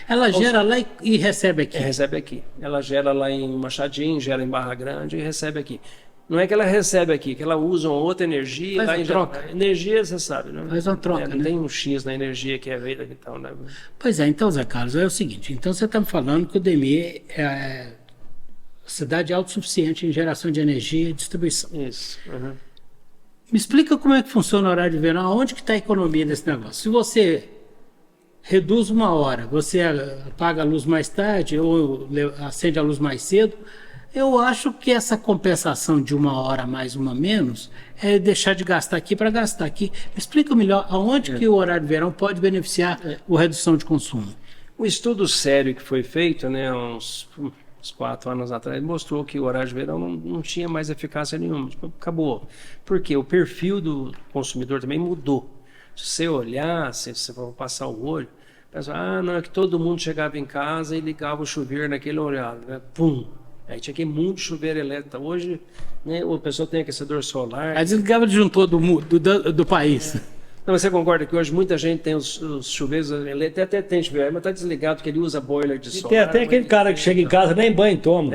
Ela gera lá e recebe aqui. Recebe aqui. Ela gera lá em Machadinho, gera em Barra Grande e recebe aqui. Não é que ela recebe aqui, que ela usa uma outra energia. Faz uma troca. Energia, você sabe, né? Faz uma troca, não né? tem um X na energia que é feita aqui, então, né? Pois é, então, Zé Carlos, é o seguinte. Então, você está me falando que o DME é cidade autossuficiente em geração de energia e distribuição. Isso. Uhum. Me explica como é que funciona o horário de verão, aonde que está a economia nesse negócio? Se você reduz uma hora, você apaga a luz mais tarde ou acende a luz mais cedo, eu acho que essa compensação de uma hora mais, uma menos, é deixar de gastar aqui para gastar aqui. Me explica melhor aonde que o horário de verão pode beneficiar a redução de consumo. O estudo sério que foi feito, né, uns 4 anos atrás, mostrou que o horário de verão não tinha mais eficácia nenhuma. Tipo, acabou. Porque o perfil do consumidor também mudou. Se você olhar, se você for passar o olho, pensa, não, é que todo mundo chegava em casa e ligava o chuveiro naquele horário, né? Pum! Aí tinha que muito chuveiro elétrico. Hoje, né, a pessoa tem aquecedor solar. Aí desligava de um todo do país. Não, você concorda que hoje muita gente tem os chuveiros elétricos, até tem chuveiro, mas está desligado porque ele usa boiler de solar. Tem até aquele cara que chega em casa nem banho toma.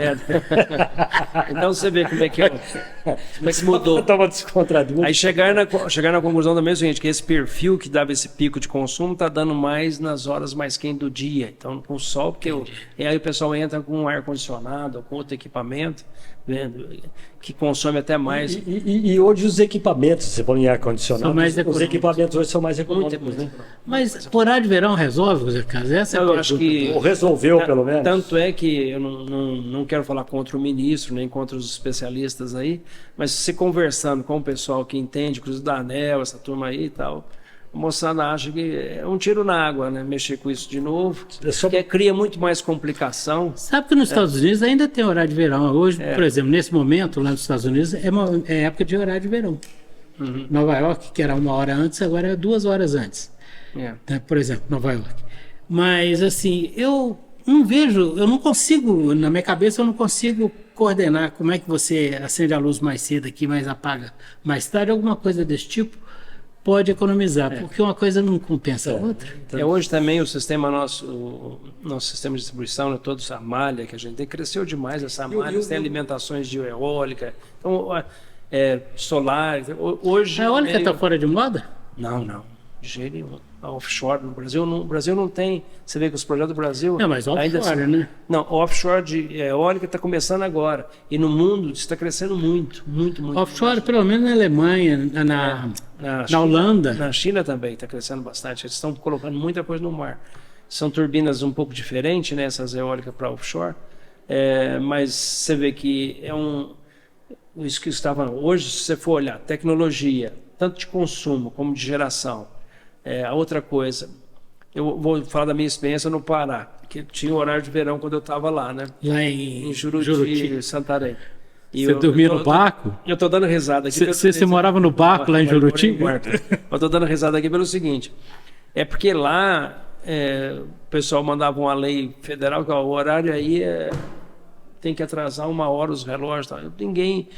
Então você vê como é que mudou. Toma descontraído. Aí chegar na conclusão também é o seguinte, que esse perfil que dava esse pico de consumo está dando mais nas horas mais quentes do dia. Então com o sol, porque aí o pessoal entra com um ar-condicionado, com outro equipamento, que consome até mais. E hoje os equipamentos, você falou em ar-condicionado, os equipamentos hoje são mais econômicos, né? Mas por horário de verão resolve, Zé Carlos? Essa é a eu pergunta. acho que ou resolveu, pelo menos. Tanto é que eu não quero falar contra o ministro, nem contra os especialistas aí, mas se conversando com o pessoal que entende, inclusive da ANEEL, essa turma aí e tal, a moçada acha que é um tiro na água, né? Mexer com isso de novo, porque cria muito mais complicação. Sabe que nos Estados Unidos ainda tem horário de verão. Hoje, por exemplo, nesse momento, lá nos Estados Unidos, é época de horário de verão. Uhum. Nova York, que era 1 hora antes, agora é 2 horas antes. É. Né? Por exemplo, Nova York. Mas, assim, eu não consigo, na minha cabeça, eu não consigo coordenar como é que você acende a luz mais cedo aqui, mas apaga mais tarde, alguma coisa desse tipo. Pode economizar, porque uma coisa não compensa a outra. Hoje também o sistema nosso sistema de distribuição, né, toda essa malha que a gente tem, cresceu demais essa malha, tem alimentações de eólica, então, solar. Hoje, a eólica está fora de moda? Não, de jeito nenhum. A offshore no Brasil não tem. Você vê que os projetos do Brasil. Não, mas offshore, ainda né? Não, offshore de eólica está começando agora. E no mundo está crescendo muito. Offshore, pelo menos na Alemanha, na Holanda. Na China também está crescendo bastante. Eles estão colocando muita coisa no mar. São turbinas um pouco diferentes, né? Essas eólicas para offshore. Mas você vê que isso que estava. Hoje, se você for olhar, tecnologia, tanto de consumo como de geração. A outra coisa, eu vou falar da minha experiência no Pará, que tinha horário de verão quando eu estava lá, né? Lá em Juruti, Santarém. E você dormia no barco? Eu estou dando risada aqui. Você morava no barco lá em Juruti? Eu estou dando risada aqui pelo seguinte, é porque lá o pessoal mandava uma lei federal que o horário aí tem que atrasar 1 hora os relógios. Tal. Ninguém...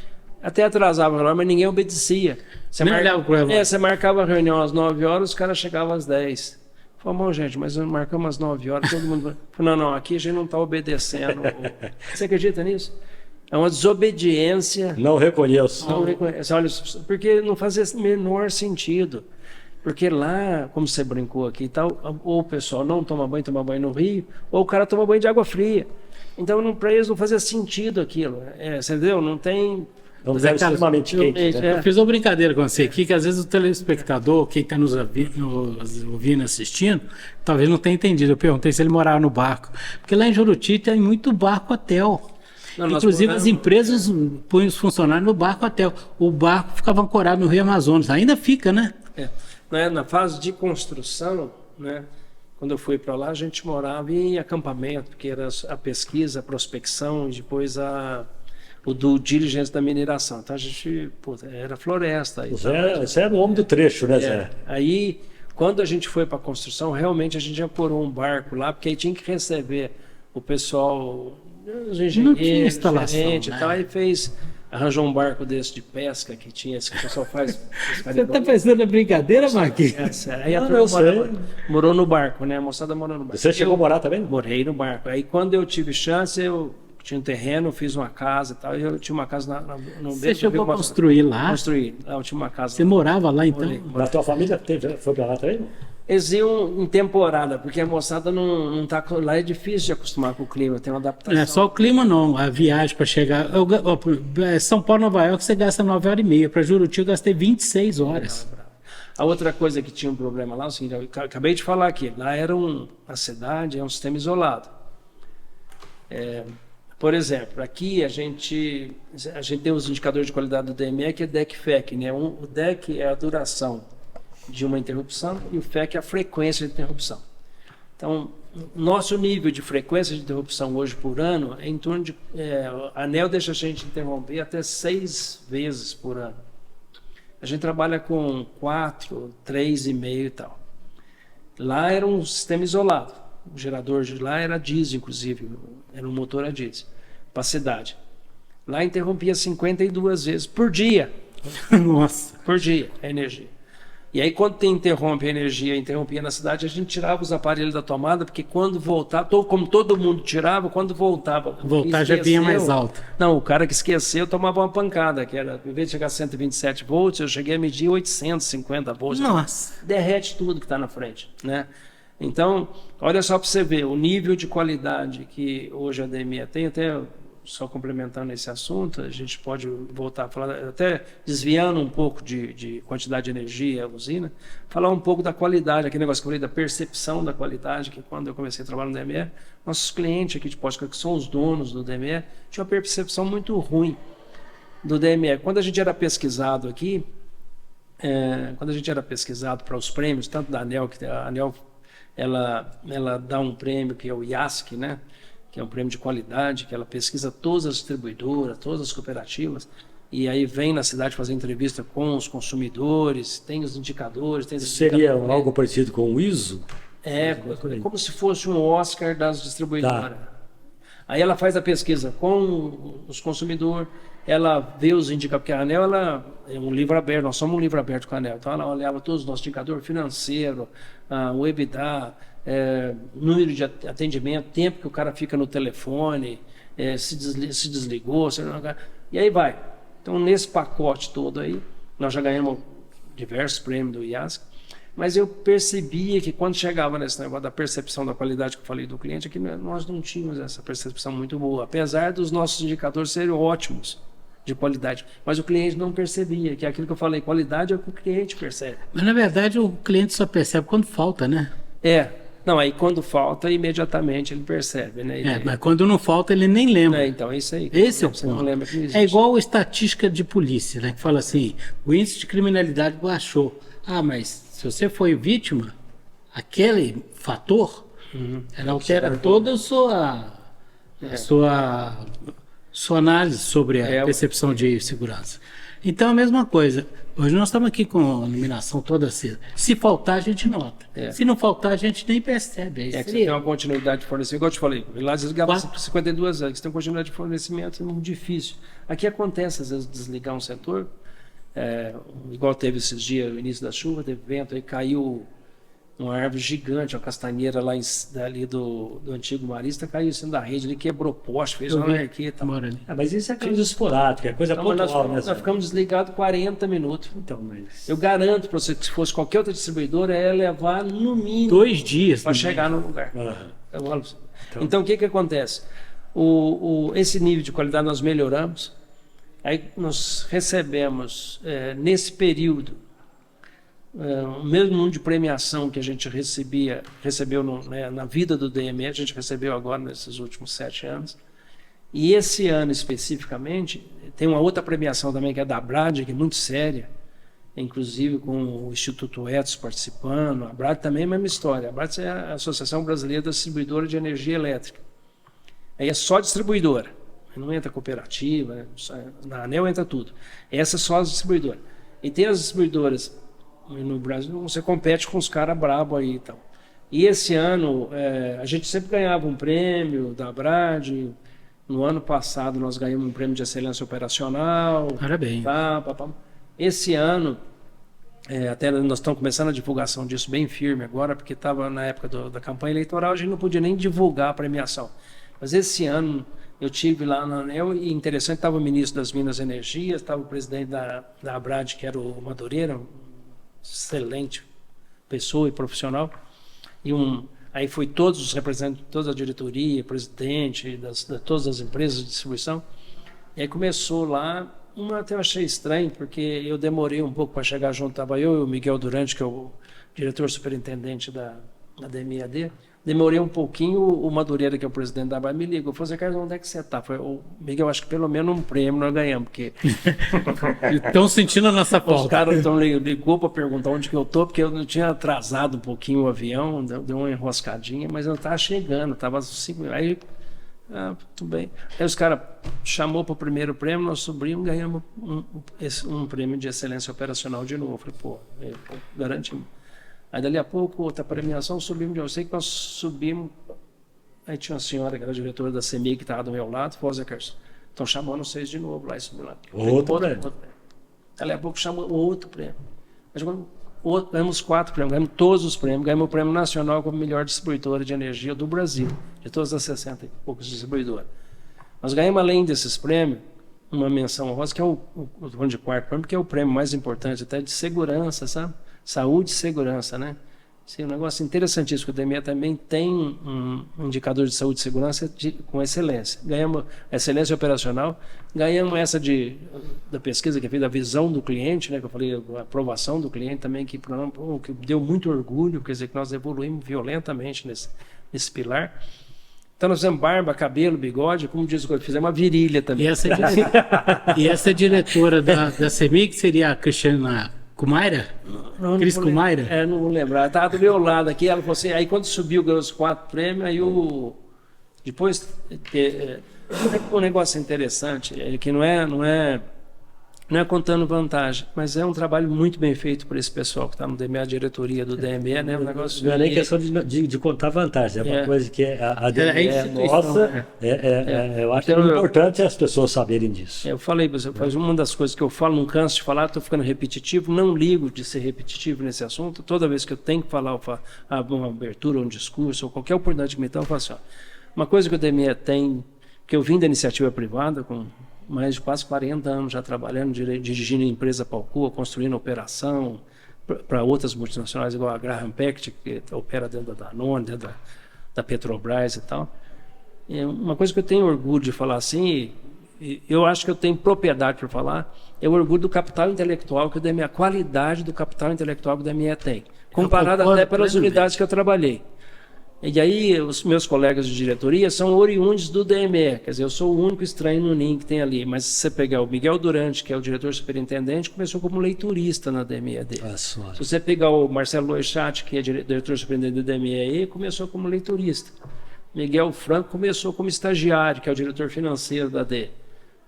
Até atrasava o relógio, mas ninguém obedecia. Você marcava a reunião às 9 horas, os caras chegavam às 10. Falei, bom, gente, mas marcamos às 9 horas, todo mundo... Falei, não, aqui a gente não está obedecendo. Você acredita nisso? É uma desobediência. Não reconheço. Olha, porque não fazia menor sentido. Porque lá, como você brincou aqui e tal, ou o pessoal não toma banho no rio, ou o cara toma banho de água fria. Então, para eles não fazia sentido aquilo. Você entendeu? Não tem... Não é extremamente quente. Eu fiz uma brincadeira com você aqui, que às vezes o telespectador, quem está nos ouvindo, assistindo, talvez não tenha entendido. Eu perguntei se ele morava no barco. Porque lá em Juruti tem muito barco-hotel. Inclusive as empresas põem os funcionários no barco-hotel. O barco ficava ancorado no Rio Amazonas. Ainda fica, né? Na fase de construção, né? Quando eu fui para lá, a gente morava em acampamento, porque era a pesquisa, a prospecção e depois o due diligence da mineração. Então a gente, era floresta. Você era o homem do trecho, né, Zé? Aí Quando a gente foi para a construção, realmente a gente ancorou um barco lá, porque aí tinha que receber o pessoal, os engenheiros, gerente e tal, aí arranjou um barco desse de pesca que tinha, esse que o pessoal faz. Você está fazendo brincadeira, Marquinhos? Aí a turma morou no barco, né? A moçada morou no barco. Você chegou a morar também? Morei no barco. Aí quando eu tive chance, eu tinha um terreno, fiz uma casa e tal, e eu tinha uma casa no Você chegou a construir lá? Construí. Lá eu tinha uma casa. Você morava lá então? Na tua família foi para lá também? Eles iam em temporada, porque a moçada não tá lá, é difícil de acostumar com o clima, tem uma adaptação. Não é só o clima não, a viagem para chegar. São Paulo, Nova York, você gasta 9h30. Para Juruti eu gastei 26 horas. A outra coisa que tinha um problema lá, é o seguinte, eu acabei de falar aqui, lá era a cidade é um sistema isolado. Por exemplo, aqui a gente tem os indicadores de qualidade do DME, que é DEC-FEC, né? O DEC é a duração de uma interrupção e o FEC é a frequência de interrupção. Então, nosso nível de frequência de interrupção hoje por ano é em torno de... a ANEEL deixa a gente interromper até 6 vezes por ano. A gente trabalha com 4, 3,5 e tal. Lá era um sistema isolado. O gerador de lá era diesel, inclusive. Era um motor a diesel, para a cidade. Lá interrompia 52 vezes por dia. Nossa. Por dia, a energia. E aí, quando interrompe a energia, interrompia na cidade, a gente tirava os aparelhos da tomada, porque quando voltava, como todo mundo tirava, quando voltava... Voltar já vinha mais alto. Não, o cara que esqueceu tomava uma pancada, que era, em vez de chegar a 127 volts, eu cheguei a medir 850 volts. Nossa! Derrete tudo que está na frente, né? Então, olha só para você ver, o nível de qualidade que hoje a DME tem, até só complementando esse assunto, a gente pode voltar a falar, até desviando um pouco de quantidade de energia, a usina, falar um pouco da qualidade, aquele negócio que eu falei da percepção da qualidade, que quando eu comecei a trabalhar no DME, nossos clientes aqui de Pós-Coque, que são os donos do DME, tinham uma percepção muito ruim do DME. Quando a gente era pesquisado aqui, quando a gente era pesquisado para os prêmios, tanto da ANEEL, que a ANEEL ela dá um prêmio que é o IASC, né? Que é um prêmio de qualidade, que ela pesquisa todas as distribuidoras, todas as cooperativas, e aí vem na cidade fazer entrevista com os consumidores, tem os indicadores... Seria algo parecido com o ISO? Como se fosse um Oscar das distribuidoras. Tá. Aí ela faz a pesquisa com os consumidores, ela vê os indicadores, porque a ANEEL ela é um livro aberto, nós somos um livro aberto com a ANEEL, então ela olhava todos os nossos indicadores financeiros, o EBITDA, número de atendimento, tempo que o cara fica no telefone, se desligou, e aí vai. Então, nesse pacote todo aí, nós já ganhamos diversos prêmios do IASC, mas eu percebia que quando chegava nesse negócio da percepção da qualidade que eu falei do cliente, aqui nós não tínhamos essa percepção muito boa, apesar dos nossos indicadores serem ótimos de qualidade, mas o cliente não percebia, que é aquilo que eu falei, qualidade é o que o cliente percebe. Mas na verdade o cliente só percebe quando falta, né? Não, aí quando falta, imediatamente ele percebe, né? Mas quando não falta, ele nem lembra. Então é isso aí. Esse é o ponto. Não lembra que não existe. É igual a estatística de polícia, né? Que fala assim, o índice de criminalidade baixou. Mas se você foi vítima, aquele fator, ela altera toda a sua análise sobre a percepção de segurança. Então, a mesma coisa. Hoje nós estamos aqui com a iluminação toda acesa. Se faltar, a gente nota. Se não faltar, a gente nem percebe. Que você tem uma continuidade de fornecimento. Igual eu te falei, lá desligava 52 anos. Você tem uma continuidade de fornecimento, é muito difícil. Aqui acontece, às vezes, desligar um setor. Igual teve esses dias, no início da chuva, teve vento, aí caiu uma árvore gigante, uma castanheira lá ali do antigo Marista, caiu em cima da rede, ele quebrou poste, fez uma arqueta. Mas isso é coisa esporádica, é coisa pontual. Nós ficamos desligados 40 minutos. Então, mas... Eu garanto para você que se fosse qualquer outra distribuidora, ia levar no mínimo 2 dias para chegar no lugar. Então, o que acontece? Esse nível de qualidade nós melhoramos, aí nós recebemos, nesse período, o mesmo número de premiação que a gente recebeu na vida do DME, a gente recebeu agora nesses últimos 7 anos. E esse ano especificamente, tem uma outra premiação também que é da Brad, que é muito séria, inclusive com o Instituto Etos participando. A Brad também é a mesma história. A Brad é a Associação Brasileira da Distribuidora de Energia Elétrica. Aí é só distribuidora, não entra cooperativa, na ANEEL entra tudo. Essa é só a distribuidora. E tem as distribuidoras no Brasil você compete com os caras brabos aí e tal. E esse ano a gente sempre ganhava um prêmio da Abrad. No ano passado nós ganhamos um prêmio de excelência operacional. Parabéns. Esse ano, até nós estamos começando a divulgação disso bem firme agora, porque estava na época da campanha eleitoral, a gente não podia nem divulgar a premiação. Mas esse ano eu tive lá na ANEEL e interessante, estava o ministro das Minas e Energias, estava o presidente da Abrad, que era o Madureira, um excelente pessoa e profissional. Aí foi todos os representantes, toda a diretoria, presidente, de todas as empresas de distribuição. E aí começou lá, até eu achei estranho, porque eu demorei um pouco para chegar junto, estava eu e o Miguel Durante, que é o diretor superintendente da DMEAD. Demorei um pouquinho, o Madureira, que é o presidente da ABA, me ligou. Falei assim, Carlos, onde é que você está? O Miguel, acho que pelo menos um prêmio nós ganhamos, porque... Estão sentindo a nossa falta. Os caras então ligou para perguntar onde que eu estou, porque eu não tinha atrasado um pouquinho o avião, deu uma enroscadinha, mas eu estava chegando, estava 5 minutos. Aí, tudo bem. Aí os caras chamou para o primeiro prêmio, nós subimos, ganhamos um prêmio de excelência operacional de novo. Eu falei, garantimos. Aí dali a pouco, outra premiação, subimos. Eu sei que nós subimos. Aí tinha uma senhora que era diretora da CEMIG que estava do meu lado, falou, Zé Carlos, estão chamando vocês de novo lá e subiu lá. Outro prêmio. Dali a pouco chamou outro prêmio. Ganhamos 4 prêmios, ganhamos todos os prêmios, ganhamos o prêmio nacional como melhor distribuidora de energia do Brasil, de todas as 60 e poucas distribuidoras. Nós ganhamos, além desses prêmios, uma menção honrosa, que é o de quarto prêmio, que é o prêmio mais importante até de segurança, sabe? Saúde e segurança, né? Sim, um negócio interessantíssimo, que o DME também tem um indicador de saúde e segurança com excelência. Ganhamos excelência operacional, ganhamos essa da pesquisa que fez da visão do cliente, né? Que eu falei, a aprovação do cliente também, que deu muito orgulho, quer dizer, que nós evoluímos violentamente nesse pilar. Então nós fizemos barba, cabelo, bigode, como diz o que fizemos uma virilha também. E essa diretora da CEMIG seria a Cristiana Kumaira? Cris Kumaira? Não vou lembrar. Ela estava do meu lado aqui, ela falou assim, aí quando subiu, ganhou os 4 prêmios, aí depois, um negócio interessante, que não é contando vantagem, mas é um trabalho muito bem feito por esse pessoal que está no DME, a diretoria do DME, né? Um negócio não é nem questão de contar vantagem, é uma coisa que a DME é nossa, eu acho então, importante as pessoas saberem disso. Eu falei, uma das coisas que eu falo, não canso de falar, estou ficando repetitivo, não ligo de ser repetitivo nesse assunto, toda vez que eu tenho que falar uma abertura, um discurso, ou qualquer oportunidade que me dá, eu falo assim, uma coisa que o DME tem, que eu vim da iniciativa privada, com mais de quase 40 anos já trabalhando, dirigindo empresa para Alcoa, construindo operação para outras multinacionais, igual a Graham Pact, que opera dentro da Danone, dentro da Petrobras e tal. E uma coisa que eu tenho orgulho de falar assim, eu acho que eu tenho propriedade para falar, é o orgulho do capital intelectual que o DME, a qualidade do capital intelectual que o DME tem, comparado até pelas unidades que eu trabalhei. E aí, os meus colegas de diretoria são oriundos do DME, quer dizer, eu sou o único estranho no NIM que tem ali, mas se você pegar o Miguel Durante, que é o diretor superintendente, começou como leiturista na DME dele. Se você pegar o Marcelo Loichat, que é diretor superintendente do DME, começou como leiturista. Miguel Franco começou como estagiário, que é o diretor financeiro da D.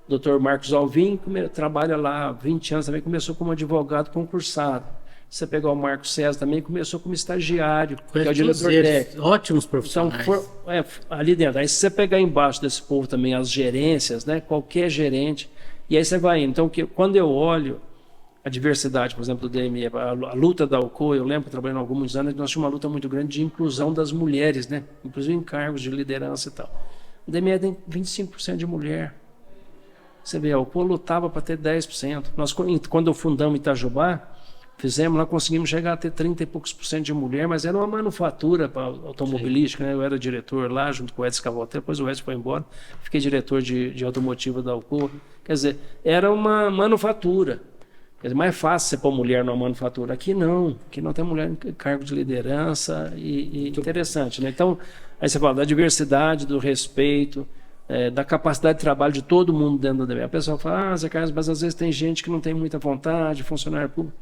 Dr. Marcos Alvim trabalha lá há 20 anos, também começou como advogado concursado. Você pegar o Marco César também, começou como estagiário, que é o diretor técnico. Ótimos profissionais. Então, ali dentro. Aí se você pegar embaixo desse povo também as gerências, né? Qualquer gerente, e aí você vai indo. Então, quando eu olho a diversidade, por exemplo, do DME, a luta da Alcoa, eu lembro, trabalhando há alguns anos, nós tínhamos uma luta muito grande de inclusão das mulheres, né? Inclusive em cargos de liderança e tal. O DME tem 25% de mulher. Você vê, a Alcoa lutava para ter 10%. Nós, quando fundamos Itajubá, fizemos lá, conseguimos chegar a ter 30 e poucos % de mulher, mas era uma manufatura automobilística, né? Eu era diretor lá, junto com o Edson Cavotel, depois o Edson foi embora, fiquei diretor de automotiva da Alcoa. Quer dizer, era uma manufatura. Quer dizer, mais fácil você pôr mulher numa manufatura. Aqui não tem mulher em cargo de liderança e interessante, né? Então, aí você fala da diversidade, do respeito, da capacidade de trabalho de todo mundo dentro da DME. A pessoa fala, Zé Carlos, mas às vezes tem gente que não tem muita vontade, funcionário público.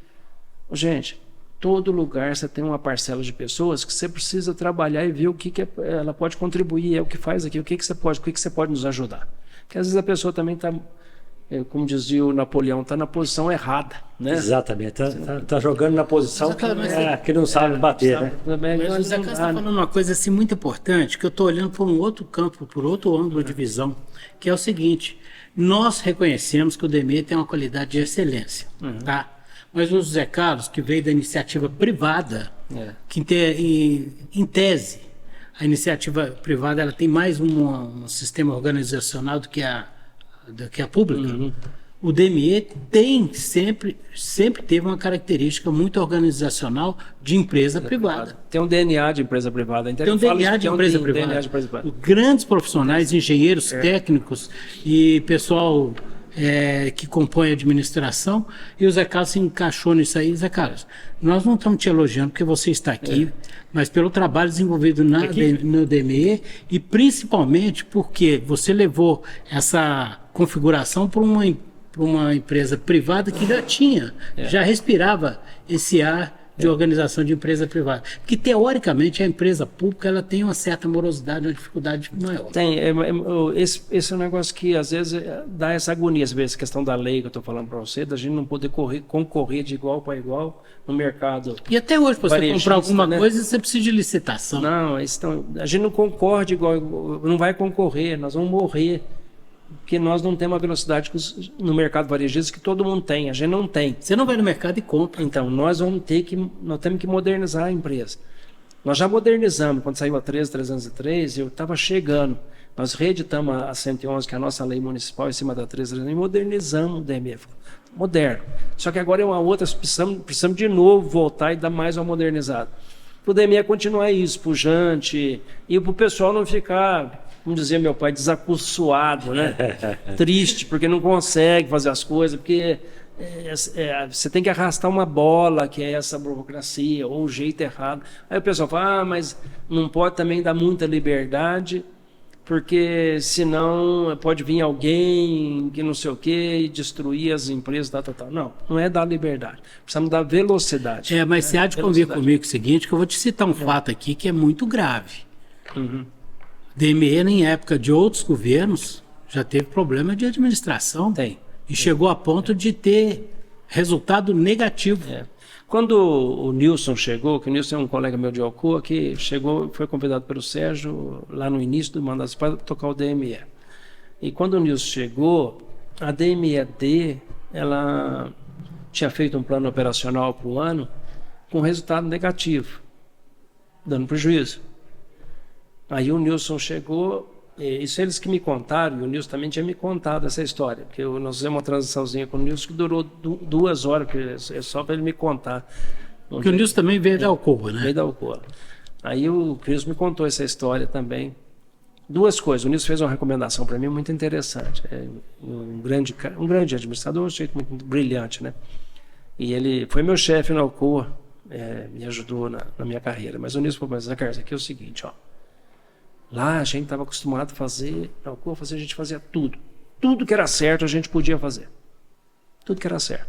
Gente, todo lugar você tem uma parcela de pessoas que você precisa trabalhar e ver o que ela pode contribuir, o que faz aqui, o que você pode nos ajudar. Porque às vezes a pessoa também está como dizia o Napoleão, está na posição errada, né? Exatamente, tá jogando na posição que não sabe bater, né? Mas o Zé Carlos está falando uma coisa assim muito importante, que eu estou olhando por um outro campo, por outro ângulo de visão, que é o seguinte: nós reconhecemos que o DME tem uma qualidade de excelência, tá? Mas o Zé Carlos, que veio da iniciativa privada, que em tese, a iniciativa privada ela tem mais um sistema organizacional do que a pública. O DME sempre teve uma característica muito organizacional de empresa privada. Tem um DNA de empresa privada. Tem um DNA de empresa privada. Grandes profissionais, engenheiros, técnicos e pessoal que compõe a administração, e o Zé Carlos se encaixou nisso aí. Zé Carlos, nós não estamos te elogiando porque você está aqui, mas pelo trabalho desenvolvido no DME, e principalmente porque você levou essa configuração para uma empresa privada que já respirava esse ar de organização de empresa privada. Porque, teoricamente, a empresa pública ela tem uma certa morosidade, uma dificuldade maior. Tem. Esse é um negócio que, às vezes, dá essa agonia. Você vê essa questão da lei que eu estou falando para você, da gente não poder concorrer de igual para igual no mercado. E até hoje, para você comprar alguma coisa, você precisa de licitação. Não, a gente não concorda igual, não vai concorrer, nós vamos morrer. Porque nós não temos a velocidade no mercado varejista que todo mundo tem, a gente não tem. Você não vai no mercado e compra. Então, nós temos que modernizar a empresa. Nós já modernizamos, quando saiu a 13303, eu estava chegando. Nós reeditamos a 111, que é a nossa lei municipal, em cima da 13303, e modernizamos o DME. Moderno. Só que agora é uma outra, precisamos de novo voltar e dar mais uma modernizada. Para o DME continuar isso, pujante, e para o pessoal não ficar, como dizia meu pai, desacostumado, né? Triste, porque não consegue fazer as coisas, porque você tem que arrastar uma bola, que é essa burocracia, ou o jeito errado. Aí o pessoal fala, mas não pode também dar muita liberdade, porque senão pode vir alguém que não sei o quê e destruir as empresas, tal. Não é dar liberdade, precisamos dar velocidade. Mas você há de convir comigo o seguinte, que eu vou te citar um fato aqui que é muito grave. DME, em época de outros governos, já teve problema de administração. E chegou a ponto de ter resultado negativo. Quando o Nilson chegou, que o Nilson é um colega meu de Alcoa, que chegou, foi convidado pelo Sérgio, lá no início do mandato, para tocar o DME. E quando o Nilson chegou, a DME-D, ela tinha feito um plano operacional para o ano com resultado negativo, dando prejuízo. Aí o Nilson chegou, isso eles que me contaram, e o Nilson também tinha me contado essa história, porque nós fizemos uma transiçãozinha com o Nilson que durou 2 horas, que é só para ele me contar. Porque o Nilson também veio da Alcoa, né? Veio da Alcoa. Aí o Nilson me contou essa história também. 2 coisas, o Nilson fez uma recomendação para mim muito interessante. Um grande administrador, um jeito muito brilhante, né? E ele foi meu chefe na Alcoa, me ajudou na minha carreira. Mas o Nilson falou, mas Zé Carlos, aqui é o seguinte, ó. Lá a gente estava acostumado a fazer, a gente fazia tudo. Tudo que era certo a gente podia fazer. Tudo que era certo.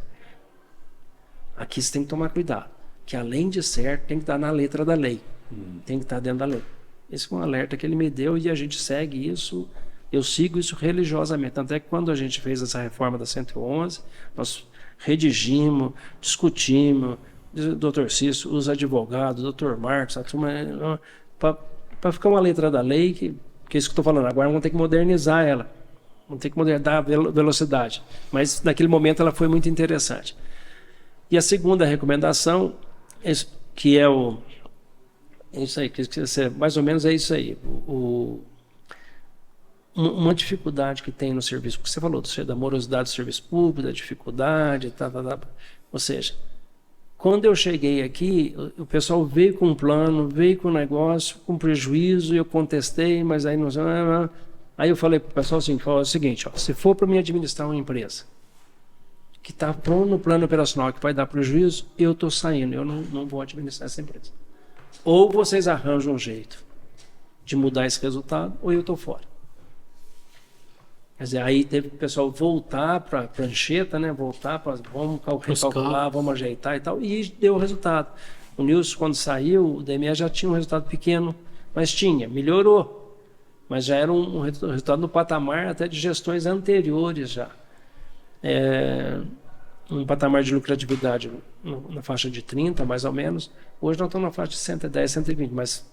Aqui você tem que tomar cuidado. Que além de certo, tem que estar na letra da lei. Tem que estar dentro da lei. Esse foi um alerta que ele me deu e a gente segue isso. Eu sigo isso religiosamente. Tanto é que quando a gente fez essa reforma da 111, nós redigimos, discutimos, o doutor Cício, os advogados, o doutor Marcos, a turma, para ficar uma letra da lei, que é isso que eu estou falando, agora vamos ter que modernizar ela, vamos ter que modernizar a velocidade, mas naquele momento ela foi muito interessante. E a segunda recomendação, que é isso aí, mais ou menos é isso aí, uma dificuldade que tem no serviço, porque você falou da morosidade do serviço público, da dificuldade, ou seja, quando eu cheguei aqui, o pessoal veio com um plano, veio com um negócio, com prejuízo, eu contestei, mas aí não... Aí eu falei para o pessoal assim, o seguinte, ó, se for para mim administrar uma empresa que está pronto no plano operacional que vai dar prejuízo, eu estou saindo, eu não vou administrar essa empresa. Ou vocês arranjam um jeito de mudar esse resultado, ou eu estou fora. Quer dizer, aí teve o pessoal voltar para a prancheta, né? Voltar para vamos recalcular, vamos ajeitar e tal, e deu o resultado. O Nilson, quando saiu, o DME já tinha um resultado pequeno, mas melhorou. Mas já era um resultado no patamar até de gestões anteriores já. um patamar de lucratividade na faixa de 30, mais ou menos. Hoje nós estamos na faixa de 110, 120, mas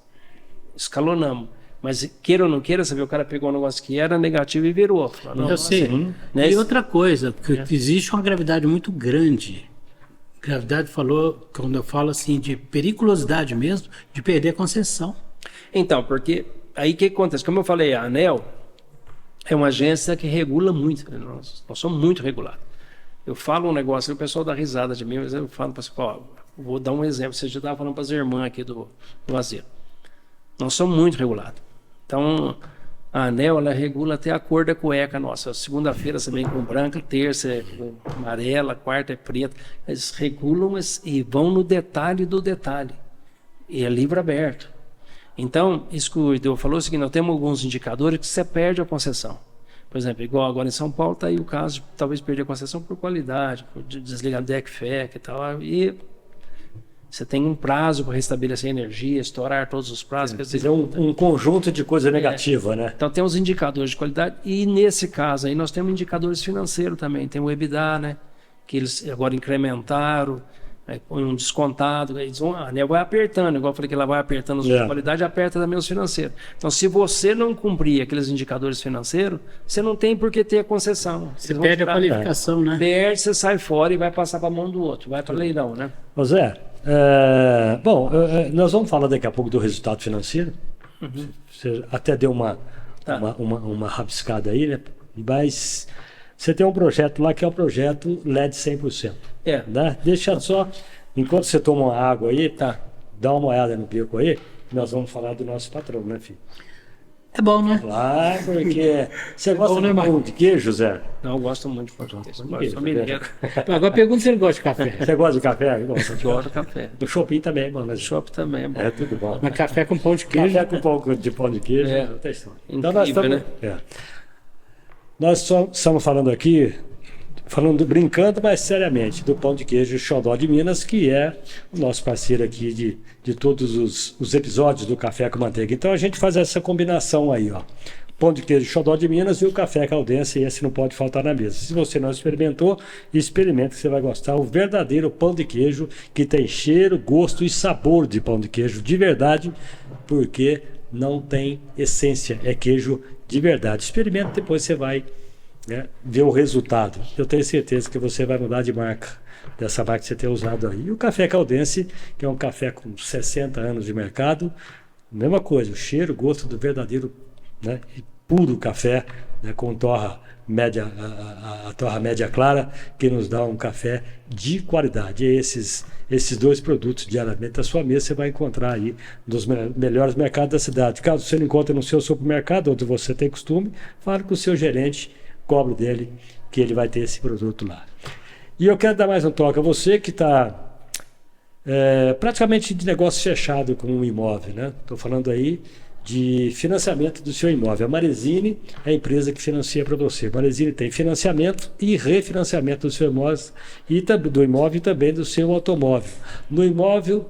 escalonamos. Mas queira ou não queira, você vê, o cara pegou um negócio que era negativo e virou. Fala, não, eu sei. Né? E outra coisa, porque existe uma gravidade muito grande. Gravidade falou, quando eu falo assim, de periculosidade mesmo, de perder a concessão. Então, porque aí o que acontece? Como eu falei, a ANEEL é uma agência que regula muito. Nós somos muito regulados. Eu falo um negócio, o pessoal dá risada de mim, mas eu falo para você, vou dar um exemplo. Você já estava falando para as irmãs aqui do Azeiro. Nós somos muito regulados. Então, a ANEEL, ela regula até a cor da cueca nossa. Segunda-feira você vem com branca, terça é amarela, quarta é preta. Eles regulam e vão no detalhe do detalhe. E é livre aberto. Então, isso que o Ideu falou é o seguinte, nós temos alguns indicadores que você perde a concessão. Por exemplo, igual agora em São Paulo, está aí o caso de talvez perder a concessão por qualidade, por desligar DEC-FEC e tal. E você tem um prazo para restabelecer a energia, estourar todos os prazos. Quer dizer, um conjunto de coisa negativa, né? Então tem os indicadores de qualidade e nesse caso aí nós temos indicadores financeiros também. Tem o EBITDA, né? Que eles agora incrementaram, põe um descontado. A ANEEL vai apertando, igual eu falei que ela vai apertando os de qualidade, aperta também os financeiros. Então se você não cumprir aqueles indicadores financeiros, você não tem por que ter a concessão. Você perde a qualificação, né? Perde, você sai fora e vai passar para a mão do outro, vai para leilão, né? Ô Zé, nós vamos falar daqui a pouco do resultado financeiro. Você até deu uma rabiscada aí, né? Mas você tem um projeto lá que é o projeto LED 100%. Né? Deixa só, enquanto você toma uma água aí, dá uma olhada no bico aí, nós vamos falar do nosso patrão, né, filho? É bom, né? Claro, porque você gosta de pão de queijo, Zé? Não, eu gosto muito de pão de queijo. Agora pergunta se ele gosta de café. Você gosta de café? Eu gosto de café. Do shopping também é bom, né? Do shopping também é bom. É tudo bom. Mas café com pão de queijo. Café com pouco de pão de queijo. Então nós estamos, né? Nós só estamos falando aqui, brincando, mas seriamente, do pão de queijo Xodó de Minas, que é o nosso parceiro aqui de todos os episódios do Café com Manteiga. Então a gente faz essa combinação aí, ó. Pão de queijo Xodó de Minas e o café caldense, e esse não pode faltar na mesa. Se você não experimentou, experimente que você vai gostar. O verdadeiro pão de queijo que tem cheiro, gosto e sabor de pão de queijo de verdade, porque não tem essência, é queijo de verdade. Experimenta, depois você vai ver o resultado. Eu tenho certeza que você vai mudar de marca, dessa marca que você tem usado aí. E o café caldense, que é um café com 60 anos de mercado, mesma coisa, o cheiro, o gosto do verdadeiro, né, e puro café, né, com torra média, a torra média clara, que nos dá um café de qualidade. E esses dois produtos diariamente à sua mesa você vai encontrar aí nos melhores mercados da cidade. Caso você não encontre no seu supermercado, onde você tem costume, fale com o seu gerente, cobre dele, que ele vai ter esse produto lá. E eu quero dar mais um toque a você que está praticamente de negócio fechado com um imóvel, né? Estou falando aí de financiamento do seu imóvel. A Marezini é a empresa que financia para você. A Marezini tem financiamento e refinanciamento do seu imóvel e do imóvel e também do seu automóvel. No imóvel,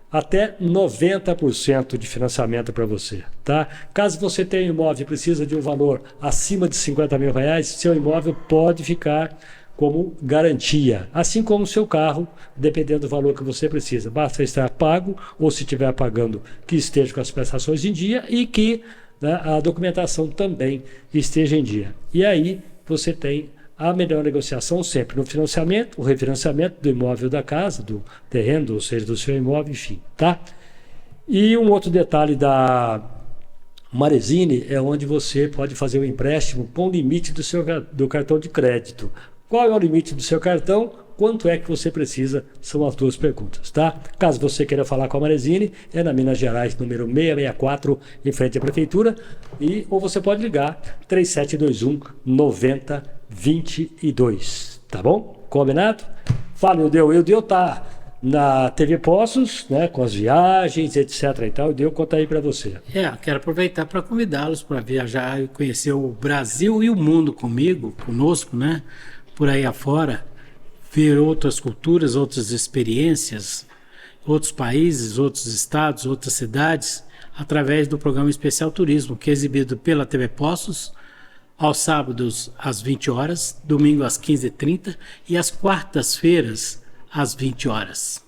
até 90% de financiamento para você, tá? Caso você tenha um imóvel e precisa de um valor acima de R$50 mil, seu imóvel pode ficar como garantia, assim como o seu carro, dependendo do valor que você precisa. Basta estar pago, ou se estiver pagando, que esteja com as prestações em dia e que, né, a documentação também esteja em dia. E aí você tem a melhor negociação sempre no financiamento, o refinanciamento do imóvel da casa, do terreno, ou seja, do seu imóvel, enfim, tá? E um outro detalhe da Marezini é onde você pode fazer o empréstimo com o limite do cartão de crédito. Qual é o limite do seu cartão? Quanto é que você precisa? São as duas perguntas, tá? Caso você queira falar com a Marezini, é na Minas Gerais, número 664, em frente à Prefeitura, ou você pode ligar 3721-9022, tá bom? Combinado? Fala, Ideu. O Ideu tá na TV Poços, né, com as viagens, etc. e tal. O Ideu conta aí para você. Quero aproveitar para convidá-los para viajar e conhecer o Brasil e o mundo conosco, né? Por aí afora, ver outras culturas, outras experiências, outros países, outros estados, outras cidades, através do programa Especial Turismo, que é exibido pela TV Poços, aos sábados às 20 horas, domingo às 15h30 e às quartas-feiras às 20 horas.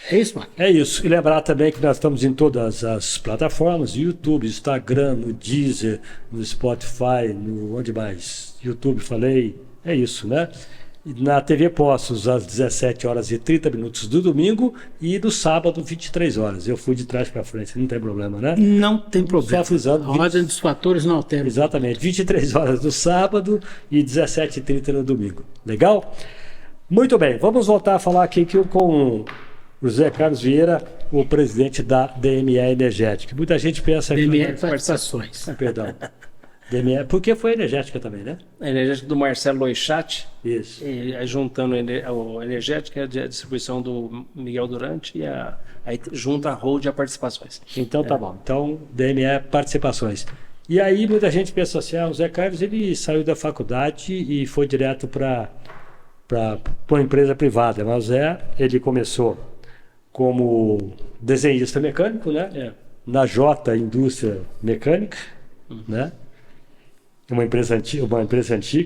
É isso, Marco? É isso. E lembrar também que nós estamos em todas as plataformas, YouTube, Instagram, no Deezer, no Spotify, no onde mais? YouTube, falei. É isso, né? E na TV Poços, às 17h30 do domingo e no sábado, 23 horas. Eu fui de trás para frente, não tem problema, né? Não tem problema. Só frisando. A ordem dos fatores não altera. Exatamente. 23 horas no sábado e 17h30 no domingo. Legal? Muito bem. Vamos voltar a falar aqui com o José Carlos Vieira, o presidente da DME Energética. Muita gente pensa que... DME Participações. Perdão. DME, porque foi energética também, né? A energética do Marcelo Loichat. Isso. E aí, juntando a energética, a distribuição do Miguel Durante e aí junta a Hold e a Participações. Então tá bom. Então, DME Participações. E aí muita gente pensa assim, o Zé Carlos ele saiu da faculdade e foi direto para uma empresa privada. Mas o Zé, ele começou como desenhista mecânico, né? Na J Indústria Mecânica, né? Uma empresa antiga.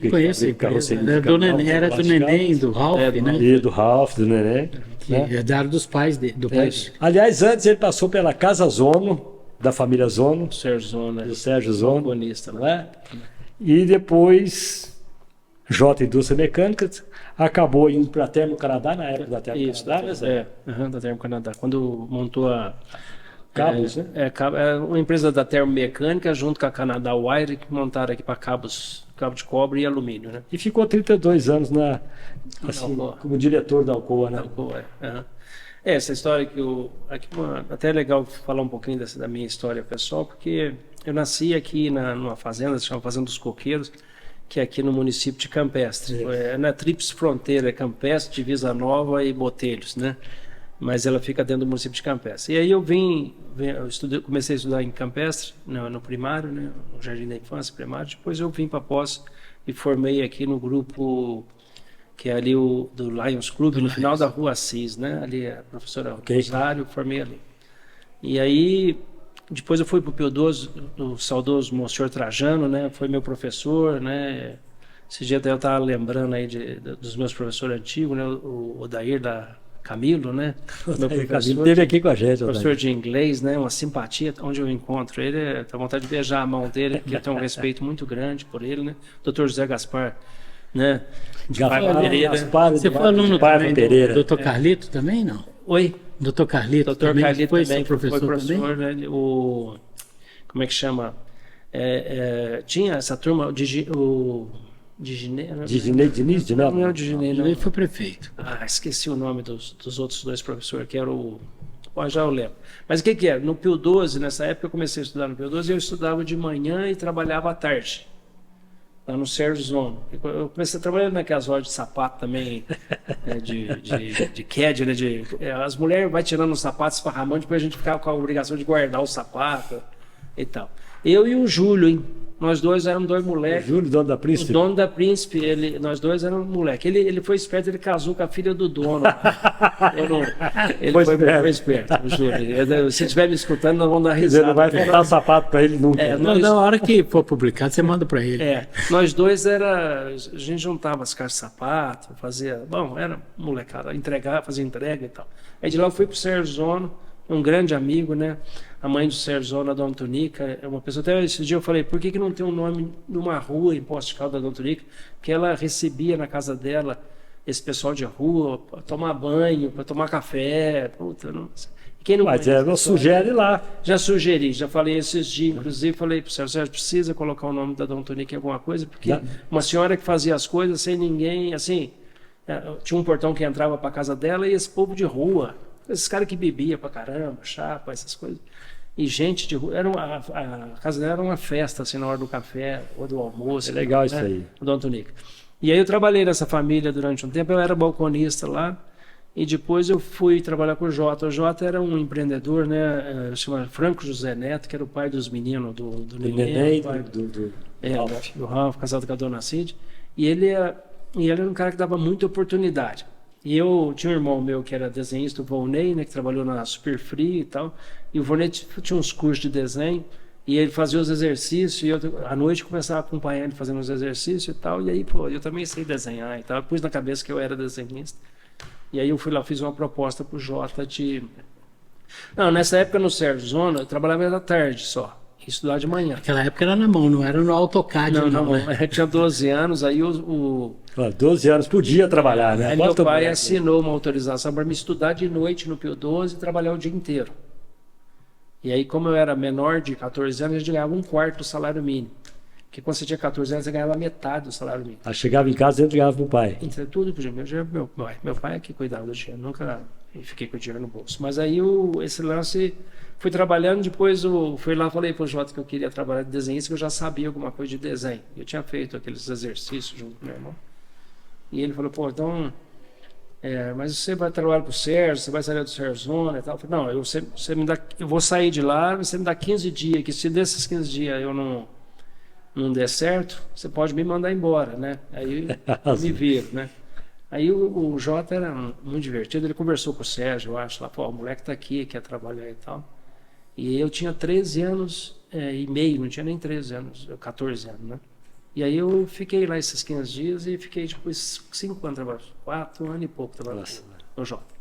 Conheço a empresa. Era do Neném, do Ralph, né? E do Ralph, do Neném. Que herdaram dos pais do pai. Aliás, antes ele passou pela Casa Zono, da família Zono. Do Sérgio Zono. Do Sérgio Zono. Bonista, não é? E depois, J Indústria Mecânica, acabou indo para a Termo Canadá, na época da Termo Canadá. Da Termo Canadá. Quando montou a... Cabos, né? É uma empresa da Termomecânica junto com a Canadá Wire que montaram aqui para cabo de cobre e alumínio, né? E ficou 32 anos como diretor da Alcoa, né? Essa história que até é legal falar um pouquinho da minha história pessoal, porque eu nasci aqui numa fazenda, se chama Fazenda dos Coqueiros, que é aqui no município de Campestre. É na tríplice fronteira, Campestre, Divisa Nova e Botelhos, né? Mas ela fica dentro do município de Campestre. E aí eu comecei a estudar em Campestre, no primário, né, no Jardim da Infância, primário. Depois eu vim para Poços e formei aqui no grupo que é ali do Lions Club, no final da Rua Assis, né? Ali a professora Rosário, formei ali. E aí depois eu fui para o Pio XII, do saudoso Monsenhor Trajano, né? Foi meu professor, né? Esse dia até eu estava lembrando aí dos meus professores antigos, né? O Odair da Camilo, né? Meu professor esteve aqui com a gente. Professor de inglês, né? Uma simpatia, onde eu encontro ele, dá vontade de beijar a mão dele, porque eu tenho um respeito muito grande por ele, né? Dr. José Gaspar, né? Você foi aluno também do Dr. Carlito também, não? Oi? Dr. Carlito Dr. também Carlito foi também, professor também? Né? Como é que chama? Tinha essa turma, Diginei Diniz de Mello? Não é o Diginei, não. Ele foi prefeito. Esqueci o nome dos outros dois professores, que era já eu lembro. Mas o que era? No Pio XII, nessa época eu comecei a estudar no Pio XII, eu estudava de manhã e trabalhava à tarde, lá no Sérgio Zono. Eu comecei a trabalhar naquelas lojas de sapato também, de CAD, né? As mulheres vão tirando os sapatos esparramando, depois a gente ficava com a obrigação de guardar o sapato e tal. Eu e o Júlio, hein? Nós dois éramos dois moleques. O Júlio, dono da Príncipe? O dono da Príncipe, nós dois éramos moleques. Ele foi esperto, ele casou com a filha do dono. Ele foi esperto, o Júlio. Se estiver me escutando, nós vamos dar risada. Você não vai faltar sapato para ele nunca. Na hora que for publicado, você manda para ele. Nós dois a gente juntava as caixas de sapato, era molecada, fazia entrega e tal. Aí de lá eu fui pro Sérgio Zono, um grande amigo, né? A mãe do Sérgio Zono, a Dona Tonica, é uma pessoa. Até esse dia eu falei, por que não tem um nome numa rua em Poços de Caldas da Dona Tonica? Porque ela recebia na casa dela esse pessoal de rua para tomar banho, para tomar café. Puta, não sei. Quem não não sugere lá. Já sugeri, já falei esses dias, inclusive falei para o Sérgio, precisa colocar o nome da Dona Tonica em alguma coisa, porque uma senhora que fazia as coisas sem ninguém, assim, tinha um portão que entrava para a casa dela e esse povo de rua. Esses caras que bebia pra caramba, chapa, essas coisas. E gente de rua. A casa dela era uma festa, assim, na hora do café ou do almoço. É legal isso aí. O Dona Tonica. E aí eu trabalhei nessa família durante um tempo, eu era balconista lá. E depois eu fui trabalhar com o Jota. O Jota era um empreendedor, né? Chama Franco José Neto, que era o pai dos meninos do Neném. Do Ralph, casado com a Dona Cid. E ele era um cara que dava muita oportunidade. E eu tinha um irmão meu que era desenhista, o Volney, né, que trabalhou na Super Free e tal. E o Volney tinha uns cursos de desenho. E ele fazia os exercícios, e eu, à noite, começava a acompanhar ele fazendo os exercícios e tal. E aí, pô, eu também sei desenhar e tal. Eu pus na cabeça que eu era desenhista. E aí eu fui lá, fiz uma proposta pro Jota de... Não, nessa época no Sérgio Zona, eu trabalhava à tarde só. Ia estudar de manhã. Naquela época era na mão, não era no AutoCAD, não. Né? Eu tinha 12 anos, aí 12 anos podia trabalhar, né? Aí meu pai assinou uma autorização para me estudar de noite no Pio 12 e trabalhar o dia inteiro. E aí, como eu era menor de 14 anos, a gente ganhava um quarto do salário mínimo. Porque quando você tinha 14 anos, você ganhava metade do salário mínimo. Aí chegava em casa e entregava pro pai. Entre tudo, meu pai é que cuidava do dinheiro, nunca fiquei com o dinheiro no bolso. Mas aí esse lance, fui trabalhando, depois fui lá, falei pro Jota que eu queria trabalhar de desenhista, que eu já sabia alguma coisa de desenho. Eu tinha feito aqueles exercícios junto com meu irmão. E ele falou, pô, então... mas você vai trabalhar pro Sérgio, você vai sair do Sérgio Zona e tal. Eu falei, não, você me dá, eu vou sair de lá, você me dá 15 dias, que se desses 15 dias eu não der certo, você pode me mandar embora, né? Aí eu me viro, né? Aí o Jota era muito divertido, ele conversou com o Sérgio, eu acho, lá, pô, o moleque tá aqui, quer trabalhar e tal. E eu tinha 13 anos e meio, não tinha nem 13 anos, 14 anos, né? E aí eu fiquei lá esses 15 dias e fiquei depois 5 anos trabalhando, 4 anos e pouco trabalhando no Jota.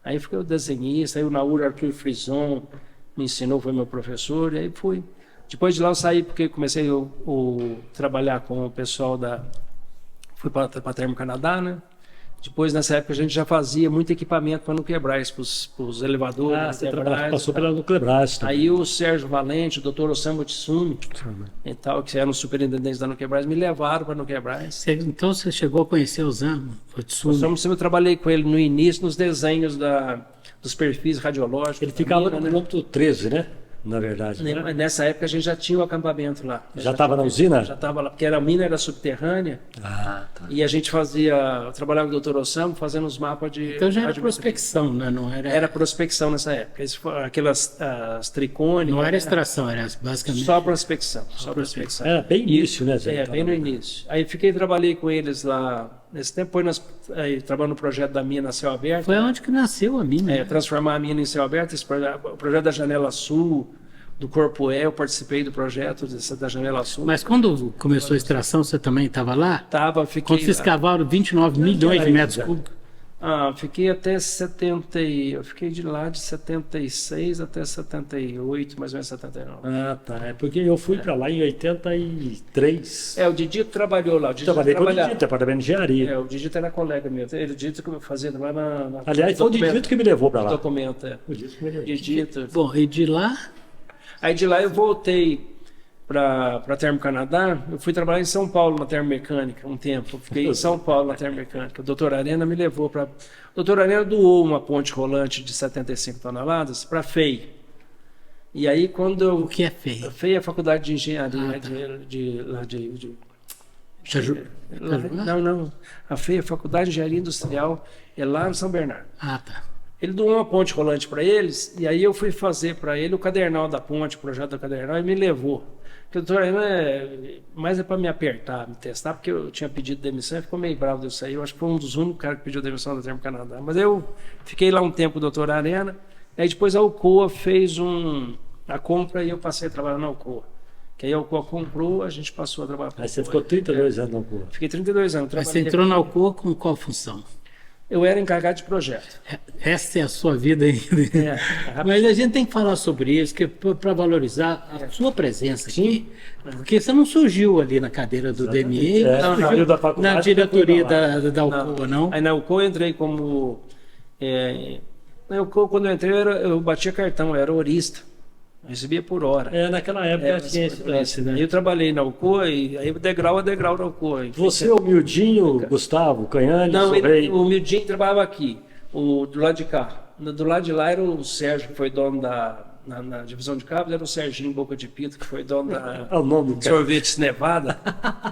Aí fiquei o desenhista, aí o Naur Arthur Frison me ensinou, foi meu professor, e aí fui. Depois de lá eu saí porque comecei a trabalhar com o pessoal fui para a Termo Canadá, né? Depois, nessa época, a gente já fazia muito equipamento para Nuclebras, para os elevadores. Você passou pela Nuclebras também. Aí o Sérgio Valente, o Dr. Osamu Tsumi, e tal, que eram os superintendentes da Nuclebras, me levaram para a Nuclebras. Então você chegou a conhecer o Osamu Tsumi? Eu trabalhei com ele no início, nos desenhos dos perfis radiológicos. Ele ficava no quilômetro 13, né? Na verdade. Né? Nessa época a gente já tinha o acampamento lá. Já estava na usina? Já estava lá, porque a mina era subterrânea. Ah, tá. E a gente eu trabalhava com o Dr. Osamu fazendo os mapas de... Então já era prospecção, né? Não era... Era prospecção nessa época. Aquelas as tricônicas. Não era extração, era basicamente... Só prospecção. Era bem início, né, Zé? Bem no início. Aí trabalhei com eles lá. Nesse tempo, nós trabalhamos no projeto da mina a céu aberto. Foi onde que nasceu a mina. Transformar a mina em céu aberto. O projeto da Janela Sul, do Corpo eu participei do projeto da Janela Sul. Mas quando começou a extração, você também estava lá? Estava, fiquei. Quando vocês cavaram 29 milhões de metros cúbicos? Fiquei até 70. Eu fiquei de lá de 76 até 78, mais ou menos 79. Ah, tá. É porque eu fui para lá em 83. O Didito trabalhou lá. Trabalhei com o Didito, departamento de engenharia. O Didito era colega meu. O Didito que eu fazia lá na aliás, foi o Didito que me levou para lá. Documento, O Didito que me levou. Didito. Bom, e de lá? Aí de lá eu voltei para Termo Canadá. Eu fui trabalhar em São Paulo na termomecânica um tempo. Fiquei em São Paulo na termomecânica. O doutor Arena me levou para... O doutor Arena doou uma ponte rolante de 75 toneladas para a FEI. E aí quando eu... O que é FEI? A FEI é a Faculdade de Engenharia Não. A FEI é a Faculdade de Engenharia Industrial, é lá no São Bernardo. Ah, tá. Ele doou uma ponte rolante para eles, e aí eu fui fazer para ele o cadernal da ponte, o projeto do cadernal, e me levou. Porque o doutor mais é para me apertar, me testar, porque eu tinha pedido demissão e ficou meio bravo de eu sair. Eu acho que foi um dos únicos caras que pediu demissão da Termo Canadá. Mas eu fiquei lá um tempo com o doutor Arena, aí depois a Alcoa fez a compra e eu passei a trabalhar na Alcoa. Que aí a Alcoa comprou, a gente passou a trabalhar com a Alcoa. Aí você ficou 32 anos na Alcoa? Fiquei 32 anos. Mas você entrou na Alcoa com qual função? Eu era encarregado de projeto. Essa é a sua vida ainda. Mas a gente tem que falar sobre isso, para valorizar a sua presença aqui. Porque você não surgiu ali na cadeira do DME, não surgiu na diretoria da Alcoa, não? Aí na Alcoa eu entrei como... na Alcoa, quando eu entrei, eu batia cartão, eu era horista. Eu recebia por hora. Naquela época tinha esse lance, né? Eu trabalhei na Alcoa e aí degrau a degrau na Alcoa. Você, o Mildinho, Gustavo, Canhane, não, o Mildinho trabalhava aqui, do lado de cá. Do lado de lá era o Sérgio, que foi dono na divisão de cabos, era o Serginho Boca de Pito, que foi dono da o nome do Sorvetes Nevada.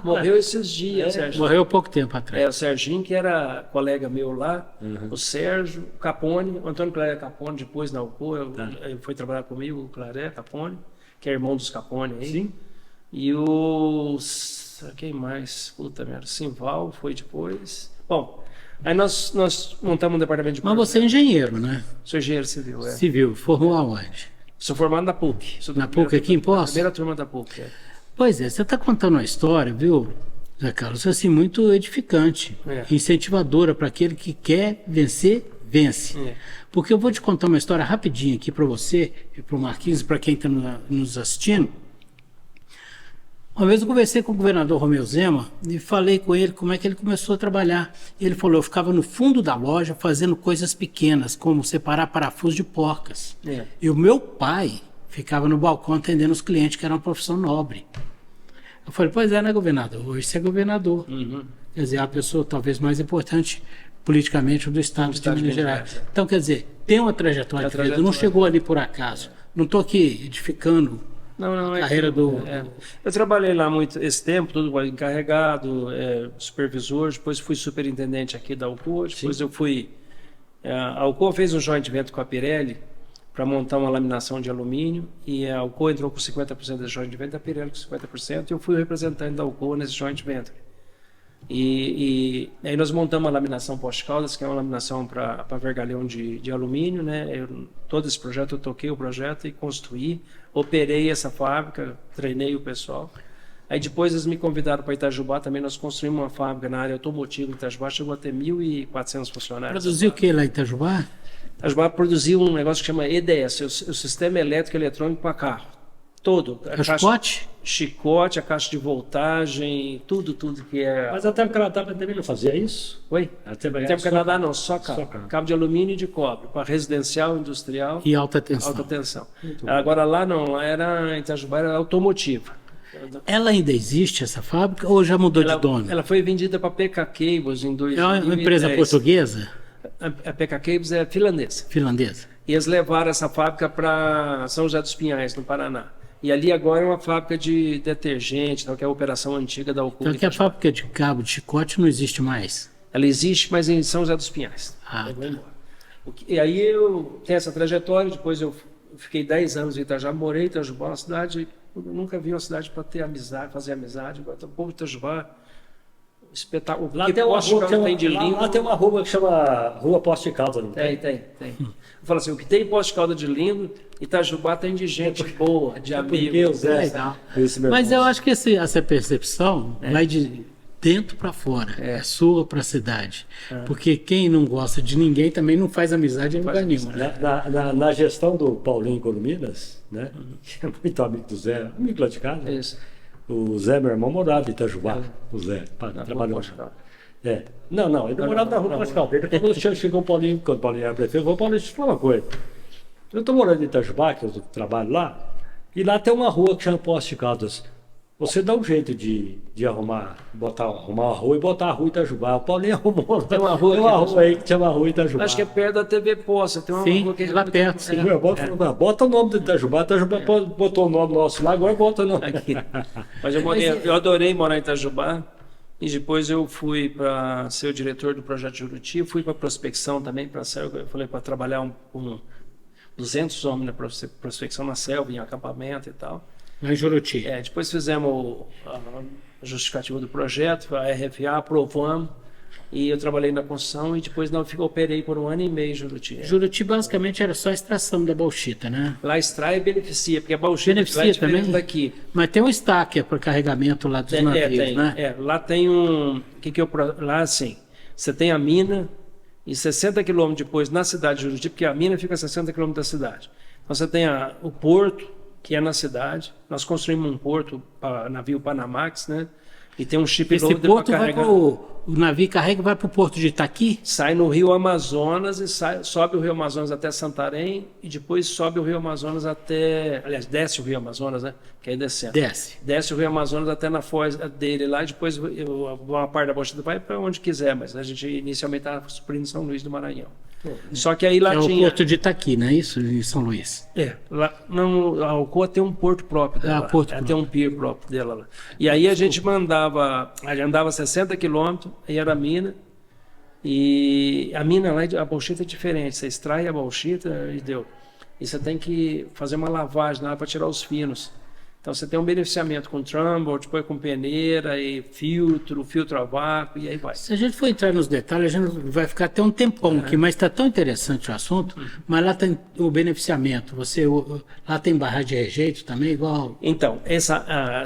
Morreu esses dias, Sérgio. Morreu pouco tempo atrás. O Serginho, que era colega meu lá, o Sérgio, o Capone, o Antônio Claré Capone, depois na Alcoa, ele foi trabalhar comigo, o Claré Capone, que é irmão dos Capone aí. Sim. E quem mais? Puta merda, Simval foi depois. Bom, aí nós montamos um departamento de... Mas você é engenheiro, né? Sou engenheiro civil, Civil, formou aonde? Sou formado na PUC. Na PUC aqui em Poços? Primeira turma da PUC, Pois é, você está contando uma história, viu, Zé Carlos, assim, muito edificante, incentivadora para aquele que quer vencer, vence. Porque eu vou te contar uma história rapidinho aqui para você e para o Marquinhos, para quem está nos assistindo. Uma vez eu conversei com o governador Romeu Zema e falei com ele como é que ele começou a trabalhar. Ele falou, eu ficava no fundo da loja fazendo coisas pequenas, como separar parafusos de porcas. E o meu pai ficava no balcão atendendo os clientes, que era uma profissão nobre. Eu falei, pois é, né, governador? Hoje você é governador. Quer dizer, a pessoa talvez mais importante politicamente do Estado de Minas Gerais. Então, quer dizer, tem uma trajetória de vida, não chegou ali por acaso. Não estou aqui edificando a carreira do... Eu trabalhei lá muito esse tempo, tudo encarregado, supervisor, depois fui superintendente aqui da Alcoa, depois eu fui... A Alcoa fez um joint venture com a Pirelli para montar uma laminação de alumínio e a Alcoa entrou com 50% desse joint venture, a Pirelli com 50%, e eu fui o representante da Alcoa nesse joint venture. E aí nós montamos a laminação Poste-Caldas, que é uma laminação para vergalhão de alumínio, né? Todo esse projeto, eu toquei o projeto e construí, operei essa fábrica, treinei o pessoal. Aí depois eles me convidaram para Itajubá, também nós construímos uma fábrica na área automotiva em Itajubá, chegou a ter 1.400 funcionários. Produziu o que lá em Itajubá? Itajubá produziu um negócio que chama EDS, o Sistema Elétrico Eletrônico para Carro. Todo. Chicote? Chicote, a caixa de voltagem, tudo que é... Mas até o Canadá também não fazia isso? Oi? Até o Canadá não, só cabo. Cabo de alumínio e de cobre, para residencial, industrial... E alta tensão. Alta tensão. Agora lá não, lá era, em Itajubá era automotiva. Ela ainda existe, essa fábrica, ou já mudou de dono? Ela foi vendida para PK Cables em 2010. É uma empresa portuguesa? A PK Cables é finlandesa. Finlandesa. E eles levaram essa fábrica para São José dos Pinhais, no Paraná. E ali agora é uma fábrica de detergente, que é a operação antiga da Alcoa. Então que a fábrica de cabo, de chicote, não existe mais? Ela existe, mas em São José dos Pinhais. E aí eu tenho essa trajetória, depois eu fiquei 10 anos em Itajubá, morei em Itajubá, uma cidade, eu nunca vi uma cidade para ter amizade, fazer amizade. Agora o povo de Itajubá, espetáculo. Lá tem uma rua que chama, lá tem uma rua que chama Rua Poste Caldas. Tem. Eu falo assim, o que tem em Poste Caldas de lindo, Itajubá tem de gente boa, de amigos. Mas eu acho que essa percepção vai de dentro para fora, é sua para a cidade. Porque quem não gosta de ninguém também não faz amizade em lugar nenhum. Né? Na gestão do Paulinho Columinas, né? Que é muito amigo do Zé, amigo lá de casa. Isso. O Zé, meu irmão, morava em Itajubá. O Zé, trabalhou. Não, ele morava na Rua Poste Caldas. Quando chegou o Paulinho, quando o Paulinho era prefeito, falou, Paulinho, deixa eu falar uma coisa. Eu estou morando em Itajubá, que eu trabalho lá, e lá tem uma rua que chama Poste Caldas. Você dá um jeito de arrumar uma rua e botar a rua Itajubá. O Paulinho arrumou. Tem uma rua aí que chama Rua Itajubá. Acho que é perto da TV Poça. Tem uma rua que é lá perto. Sim. Bota o nome do Itajubá. Itajubá botou o nome nosso lá, agora bota o nome. Aqui. Mas eu adorei morar em Itajubá. E depois eu fui para ser o diretor do projeto Juruti. Fui para prospecção também. Eu falei para trabalhar com 200 homens na prospecção na selva, em acampamento e tal. Lá em Juruti. Depois fizemos a justificativa do projeto, a RFA, aprovamos, e eu trabalhei na construção e depois operei por 1 ano e meio em Juruti. Juruti basicamente era só a extração da bauxita, né? Lá extrai e beneficia, porque a bauxita beneficia lá é diferente também daqui. Mas tem um estaque para carregamento lá dos navios, né? Lá tem lá assim, você tem a mina e 60 quilômetros depois na cidade de Juruti, porque a mina fica a 60 quilômetros da cidade. Então você tem o porto, que é na cidade. Nós construímos um porto para navio Panamax, né? E tem um chip loader para carregar. O navio carrega e vai para o porto de Itaqui? Sai no Rio Amazonas e sobe o Rio Amazonas até Santarém e depois sobe o Rio Amazonas até... Aliás, desce o Rio Amazonas, né? Que aí descendo. Desce o Rio Amazonas até na foz dele lá e depois uma parte da bauxita vai para onde quiser, mas a gente inicialmente está suprindo São Luís do Maranhão. Só que aí lá tinha... o porto de Itaqui, não é isso? Em São Luís. Lá, não, a Alcoa tem um porto próprio dela. Tem um pier próprio dela lá. E aí a gente andava 60 quilômetros, aí era a mina. E a mina lá, a bauxita é diferente. Você extrai a bauxita e deu. E você tem que fazer uma lavagem lá para tirar os finos. Então você tem um beneficiamento com Trumbull, depois com peneira e filtro a vácuo e aí vai. Se a gente for entrar nos detalhes, a gente vai ficar até um tempão aqui, mas está tão interessante o assunto. Mas lá tem o beneficiamento. Lá tem barra de rejeito também, igual. Então,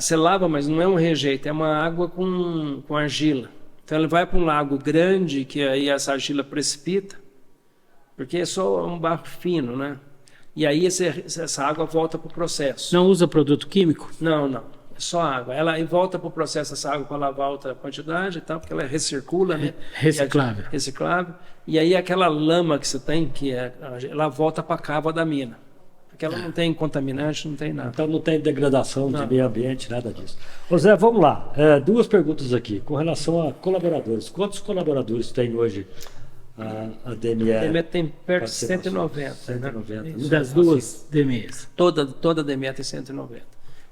você lava, mas não é um rejeito, é uma água com argila. Então ele vai para um lago grande, que aí essa argila precipita, porque é só um barro fino, né? E aí essa água volta para o processo. Não usa produto químico? Não. É só água. Ela volta para o processo essa água para lavar outra quantidade e tal, porque ela recircula, né? Reciclável. Reciclável. E aí aquela lama que você tem, ela volta para a cava da mina. Porque ela não tem contaminante, não tem nada. Então não tem degradação de meio ambiente, nada disso. Ô Zé, vamos lá. 2 perguntas aqui. Com relação a colaboradores. Quantos colaboradores tem hoje a DME? A DME tem perto de 190. 190. Né? Das duas DMEs. Toda a DME tem 190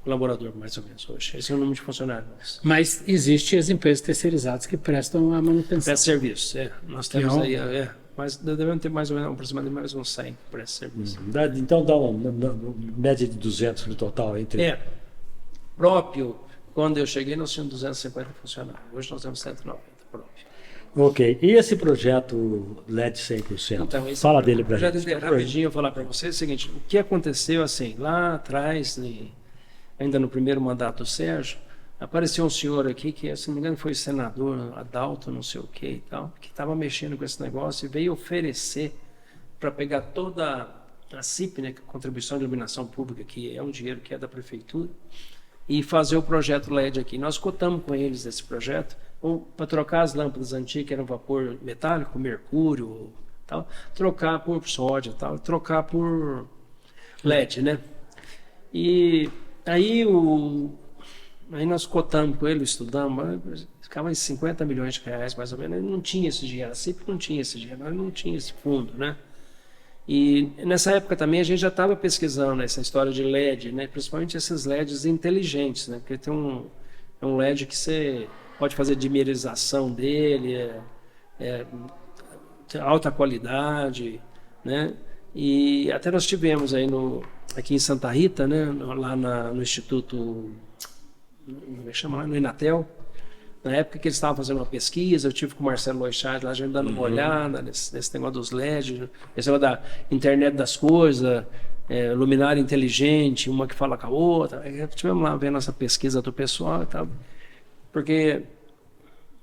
colaboradores, mais ou menos, hoje. Esse é o número de funcionários. Mas existem as empresas terceirizadas que prestam a manutenção. Presta serviço, nós temos aí, mas devemos ter mais ou menos, aproximadamente mais uns 100 presta serviço. Então dá uma média de 200 no total entre... Próprio, quando eu cheguei nós tínhamos 250 funcionários, hoje nós temos 190 próprio. Ok, e esse projeto LED 100%? Então, fala dele para a gente. Rapidinho eu vou falar para vocês o seguinte, o que aconteceu assim, lá atrás, ainda no primeiro mandato do Sérgio, apareceu um senhor aqui que, se não me engano, foi senador, Adalto, não sei o que e tal, que estava mexendo com esse negócio e veio oferecer para pegar toda a CIP, né, Contribuição de Iluminação Pública, que é um dinheiro que é da prefeitura, e fazer o projeto LED aqui. Nós cotamos com eles esse projeto para trocar as lâmpadas antigas, que eram vapor metálico, mercúrio, tal, trocar por sódio, tal, trocar por LED, né? E aí nós cotamos com ele, estudamos, ficava em 50 milhões de reais, mais ou menos. Ele não tinha esse dinheiro, a CIP não tinha esse dinheiro, nós não tinha esse fundo, né? E nessa época também a gente já estava pesquisando essa história de LED, né? Principalmente esses LEDs inteligentes, né? Porque tem um LED que você pode fazer dimerização dele, alta qualidade, né? E até nós tivemos aí aqui em Santa Rita, né? Lá no Instituto, como é que chama lá? No Inatel. Na época que eles estavam fazendo uma pesquisa, eu tive com o Marcelo Loichardt lá, a gente dando uma olhada nesse negócio dos LEDs, esse negócio da internet das coisas, luminária inteligente, uma que fala com a outra. Estivemos lá vendo essa pesquisa do pessoal e tal, porque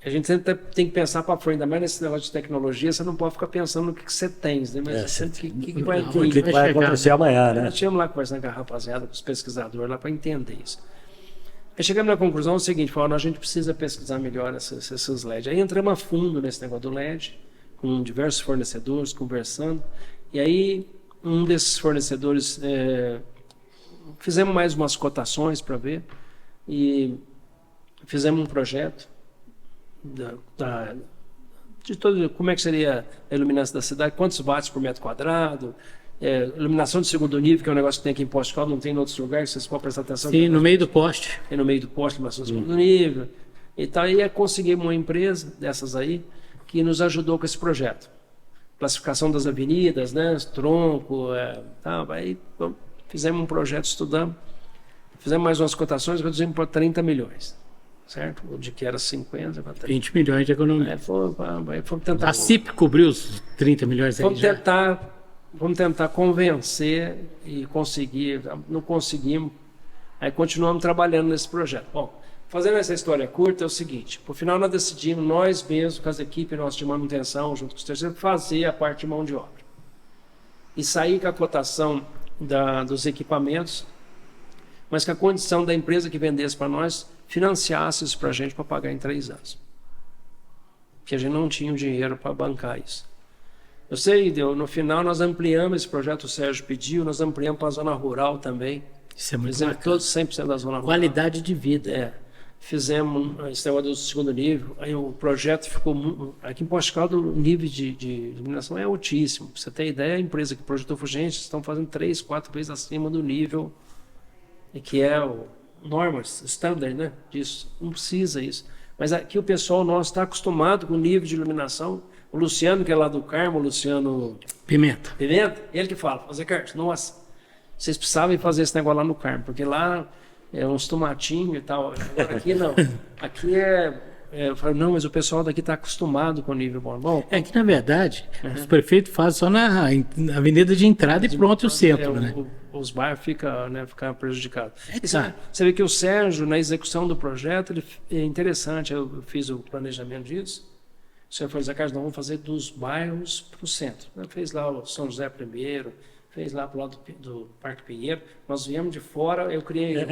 a gente sempre tem que pensar para frente, ainda mais nesse negócio de tecnologia, você não pode ficar pensando no que você tem, né? Mas o que vai acontecer amanhã, né? Nós estivemos lá conversando com a rapaziada, com os pesquisadores lá, para entender isso. Aí chegamos na conclusão o seguinte, a gente precisa pesquisar melhor esses LEDs. Aí entramos a fundo nesse negócio do LED, com diversos fornecedores, conversando, e aí um desses fornecedores, fizemos mais umas cotações para ver, e fizemos um projeto de todo, como é que seria a iluminação da cidade, quantos watts por metro quadrado, iluminação de segundo nível, que é um negócio que tem aqui em Poste Caldas, não tem em outros lugares, vocês podem prestar atenção. Sim, no meio do poste. No meio do poste, iluminação de segundo nível. E tal, aí conseguimos uma empresa dessas aí, que nos ajudou com esse projeto. Classificação das avenidas, né, tronco, tal. Aí fizemos um projeto, estudamos, fizemos mais umas cotações, reduzimos para 30 milhões. Certo? O de que era 50 para 30. 20 milhões de economia. Fomos tentar... A CIP cobriu os 30 milhões aí. Vamos tentar convencer e conseguir, não conseguimos, aí continuamos trabalhando nesse projeto. Bom, fazendo essa história curta é o seguinte, por final nós decidimos, nós mesmos, com as equipes nossas de manutenção, junto com os terceiros, fazer a parte de mão de obra. E sair com a cotação dos equipamentos, mas com a condição da empresa que vendesse para nós, financiasse isso para a gente para pagar em 3 anos. Porque a gente não tinha o dinheiro para bancar isso. Eu sei, no final nós ampliamos esse projeto, o Sérgio pediu, nós ampliamos para a zona rural também. Isso é muito bacana. Todos 100% da zona rural. Qualidade de vida. Fizemos esse negócio do segundo nível, aí o projeto ficou... Aqui em Poste Caldas o nível de iluminação é altíssimo. Pra você ter ideia, a empresa que projetou foi, gente, estão fazendo 3, 4 vezes acima do nível, que é o normas, standard, né, disso. Não precisa isso. Mas aqui o pessoal nosso está acostumado com o nível de iluminação. O Luciano, que é lá do Carmo, o Luciano Pimenta, ele que fala, Zé Carlos, nossa, vocês precisavam fazer esse negócio lá no Carmo, porque lá uns tomatinhos e tal. Agora aqui não. Aqui eu falo, não, mas o pessoal daqui está acostumado com o nível bom. Bom, É que, na verdade, os prefeitos fazem só na avenida de entrada e pronto, o centro, né? Os bairros ficam prejudicados. Tá. Você vê que o Sérgio, na execução do projeto, ele é interessante, eu fiz o planejamento disso. O senhor falou, Zé Carlos, nós vamos fazer dos bairros para o centro. Ele fez lá o São José primeiro, fez lá para o lado do Parque Pinheiro. Nós viemos de fora, eu criei...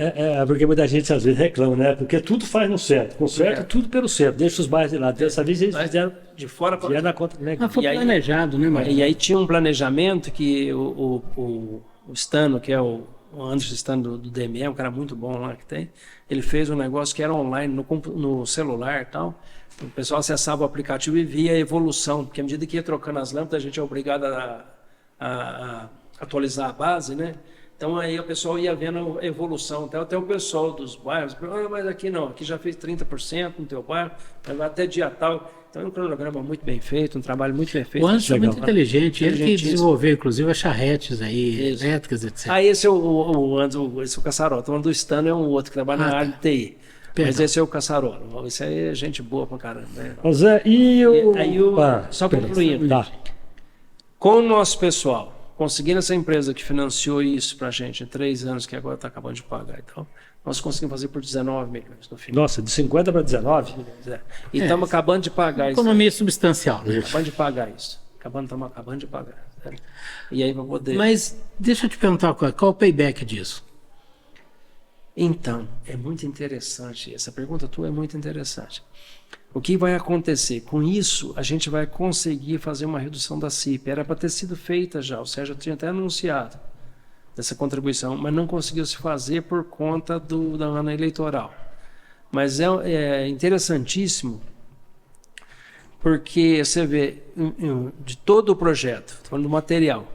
Porque muita gente às vezes reclama, né? Porque tudo faz no centro. Com certo, tudo pelo centro. Deixa os bairros de lado. Dessa vez eles fizeram de fora para... vieram na conta, né? Mas foi planejado, né, Maria? E aí tinha um planejamento que o Stano, que é o Anderson Stano do DME, um cara muito bom lá que tem, ele fez um negócio que era online, no celular e tal. O pessoal acessava o aplicativo e via a evolução, porque à medida que ia trocando as lâmpadas, a gente é obrigado a atualizar a base, né? Então aí o pessoal ia vendo a evolução, até o pessoal dos bairros, mas aqui não, aqui já fez 30% no teu bairro, até dia tal. Então é um cronograma muito bem feito, um trabalho muito bem feito. O Anderson é muito inteligente, ele que desenvolveu, inclusive, as charretes aí, elétricas, etc. Esse é esse é o Caçarola. Estou falando do Stano, é um outro que trabalha na área de TI. Perdão. Mas esse é o Caçarola. Esse aí é gente boa pra caramba. Né? Zé, só concluindo. Tá. Com o nosso pessoal, conseguindo essa empresa que financiou isso pra gente em 3 anos, que agora está acabando de pagar e tal, nós conseguimos fazer por 19 milhões no final. Nossa, de 50 para 19? E estamos acabando de pagar isso. Economia substancial. Acabando de pagar isso. Estamos acabando de pagar. Certo? E aí para poder... Mas deixa eu te perguntar qual é o payback disso? Então, é muito interessante. Essa pergunta tua é muito interessante. O que vai acontecer? Com isso, a gente vai conseguir fazer uma redução da CIP. Era para ter sido feita já. O Sérgio tinha até anunciado dessa contribuição, mas não conseguiu se fazer por conta da ano eleitoral. Mas é interessantíssimo, porque você vê, de todo o projeto, estou falando do material,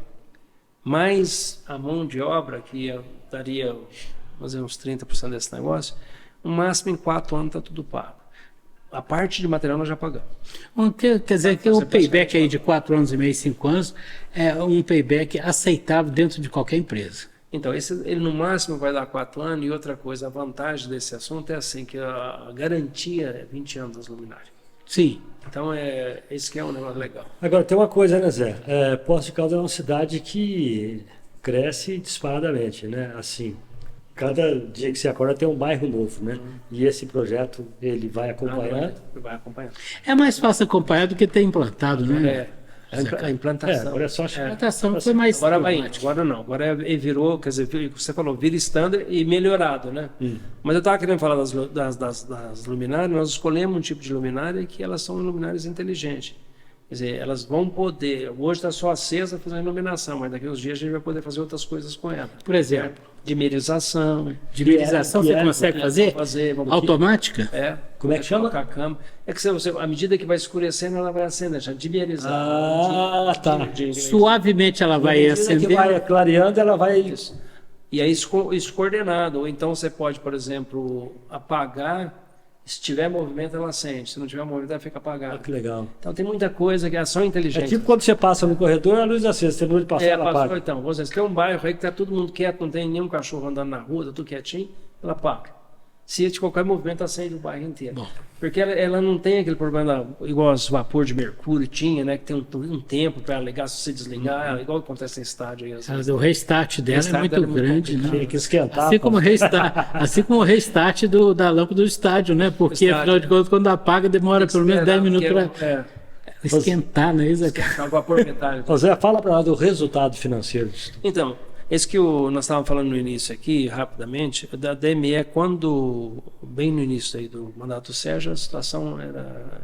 mais a mão de obra, que daria fazer uns 30% desse negócio, no máximo em 4 anos está tudo pago. A parte de material nós já pagamos. Quer dizer que o payback aí de 4 anos e meio, 5 anos, é um payback aceitável dentro de qualquer empresa. Então, ele no máximo vai dar 4 anos, e outra coisa, a vantagem desse assunto é assim, que a garantia é 20 anos das luminárias. Sim. Então, esse que é um negócio legal. Agora, tem uma coisa, né, Zé? Poços de Caldas é uma cidade que cresce disparadamente, né? Assim, cada dia que você acorda tem um bairro novo, né? E esse projeto, ele vai acompanhar? Vai acompanhando. É mais fácil acompanhar do que ter implantado, né? A implantação. Agora é só A implantação foi mais agora não. Agora virou, quer dizer, você falou, vira standard e melhorado, né? Mas eu estava querendo falar das luminárias, nós escolhemos um tipo de luminária que elas são luminárias inteligentes. Quer dizer, elas vão poder, hoje está só acesa fazendo iluminação, mas daqui a uns dias a gente vai poder fazer outras coisas com ela. Por exemplo? Dimerização. Dimerização você consegue fazer? Automática? Como é que chama? A câmera. É que à medida que vai escurecendo, ela vai acender, já dimerizar. Tá. Suavemente ela vai acender. Que vai clareando, ela vai... Isso. E aí isso coordenado. Ou então você pode, por exemplo, apagar. Se tiver movimento, ela acende. Se não tiver movimento, ela fica apagada. Que legal. Então tem muita coisa que é ação inteligente. É tipo quando você passa no corredor, a luz acesa. Você não de passar, ela apaga. Então, você tem um bairro aí que está todo mundo quieto, não tem nenhum cachorro andando na rua, está tudo quietinho, ela apaga. Se de qualquer movimento, acende o bairro inteiro. Bom. Porque ela não tem aquele problema igual os vapor de mercúrio tinha, né? Que tem um tempo para ligar, se você desligar, igual acontece em estádio. Aí, o restart dela é muito grande, né? Tem que esquentar. Assim como o restart da lâmpada do estádio, né? Porque, afinal de contas, quando apaga, demora pelo menos 10 minutos para esquentar, né? Esquentar o vapor metálico. Zé, fala para nós do resultado financeiro disso. Então, esse que nós estávamos falando no início aqui, rapidamente, da DME, bem no início aí do mandato do Sérgio, a situação era,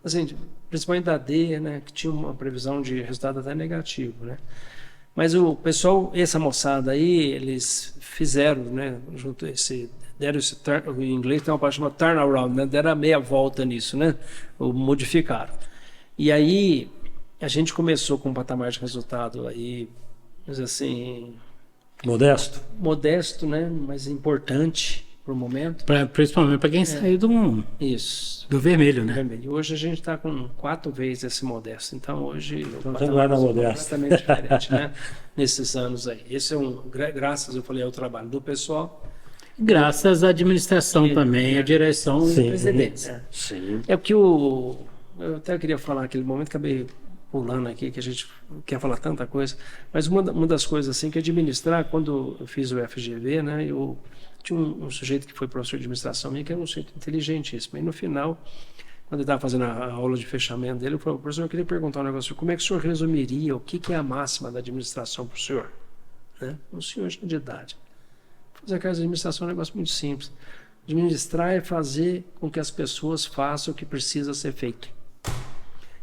assim, principalmente da D, né, que tinha uma previsão de resultado até negativo, né? Mas o pessoal, essa moçada aí, eles fizeram, né, em inglês tem uma palavra chamada turnaround, né, deram a meia volta nisso, né, modificaram. E aí, a gente começou com um patamar de resultado aí, mas assim... Modesto, né? Mas importante para o momento. Principalmente para quem saiu do vermelho, né? Vermelho. Hoje a gente está com 4 vezes esse modesto. Então hoje o patamar é completamente diferente, né? Nesses anos aí. Esse é graças, eu falei, ao trabalho do pessoal. Graças à administração também, à direção e presidência. Sim. É porque eu até queria falar naquele momento, acabei pulando aqui, que a gente quer falar tanta coisa, mas uma das coisas assim que administrar, quando eu fiz o FGV, né, eu tinha um sujeito que foi professor de administração minha, que era um sujeito inteligentíssimo, e no final, quando ele estava fazendo a aula de fechamento dele, eu falei, professor, eu queria perguntar um negócio, como é que o senhor resumiria o que é a máxima da administração para o senhor? Né? Um senhor de idade. Fazer a casa de administração é um negócio muito simples. Administrar é fazer com que as pessoas façam o que precisa ser feito.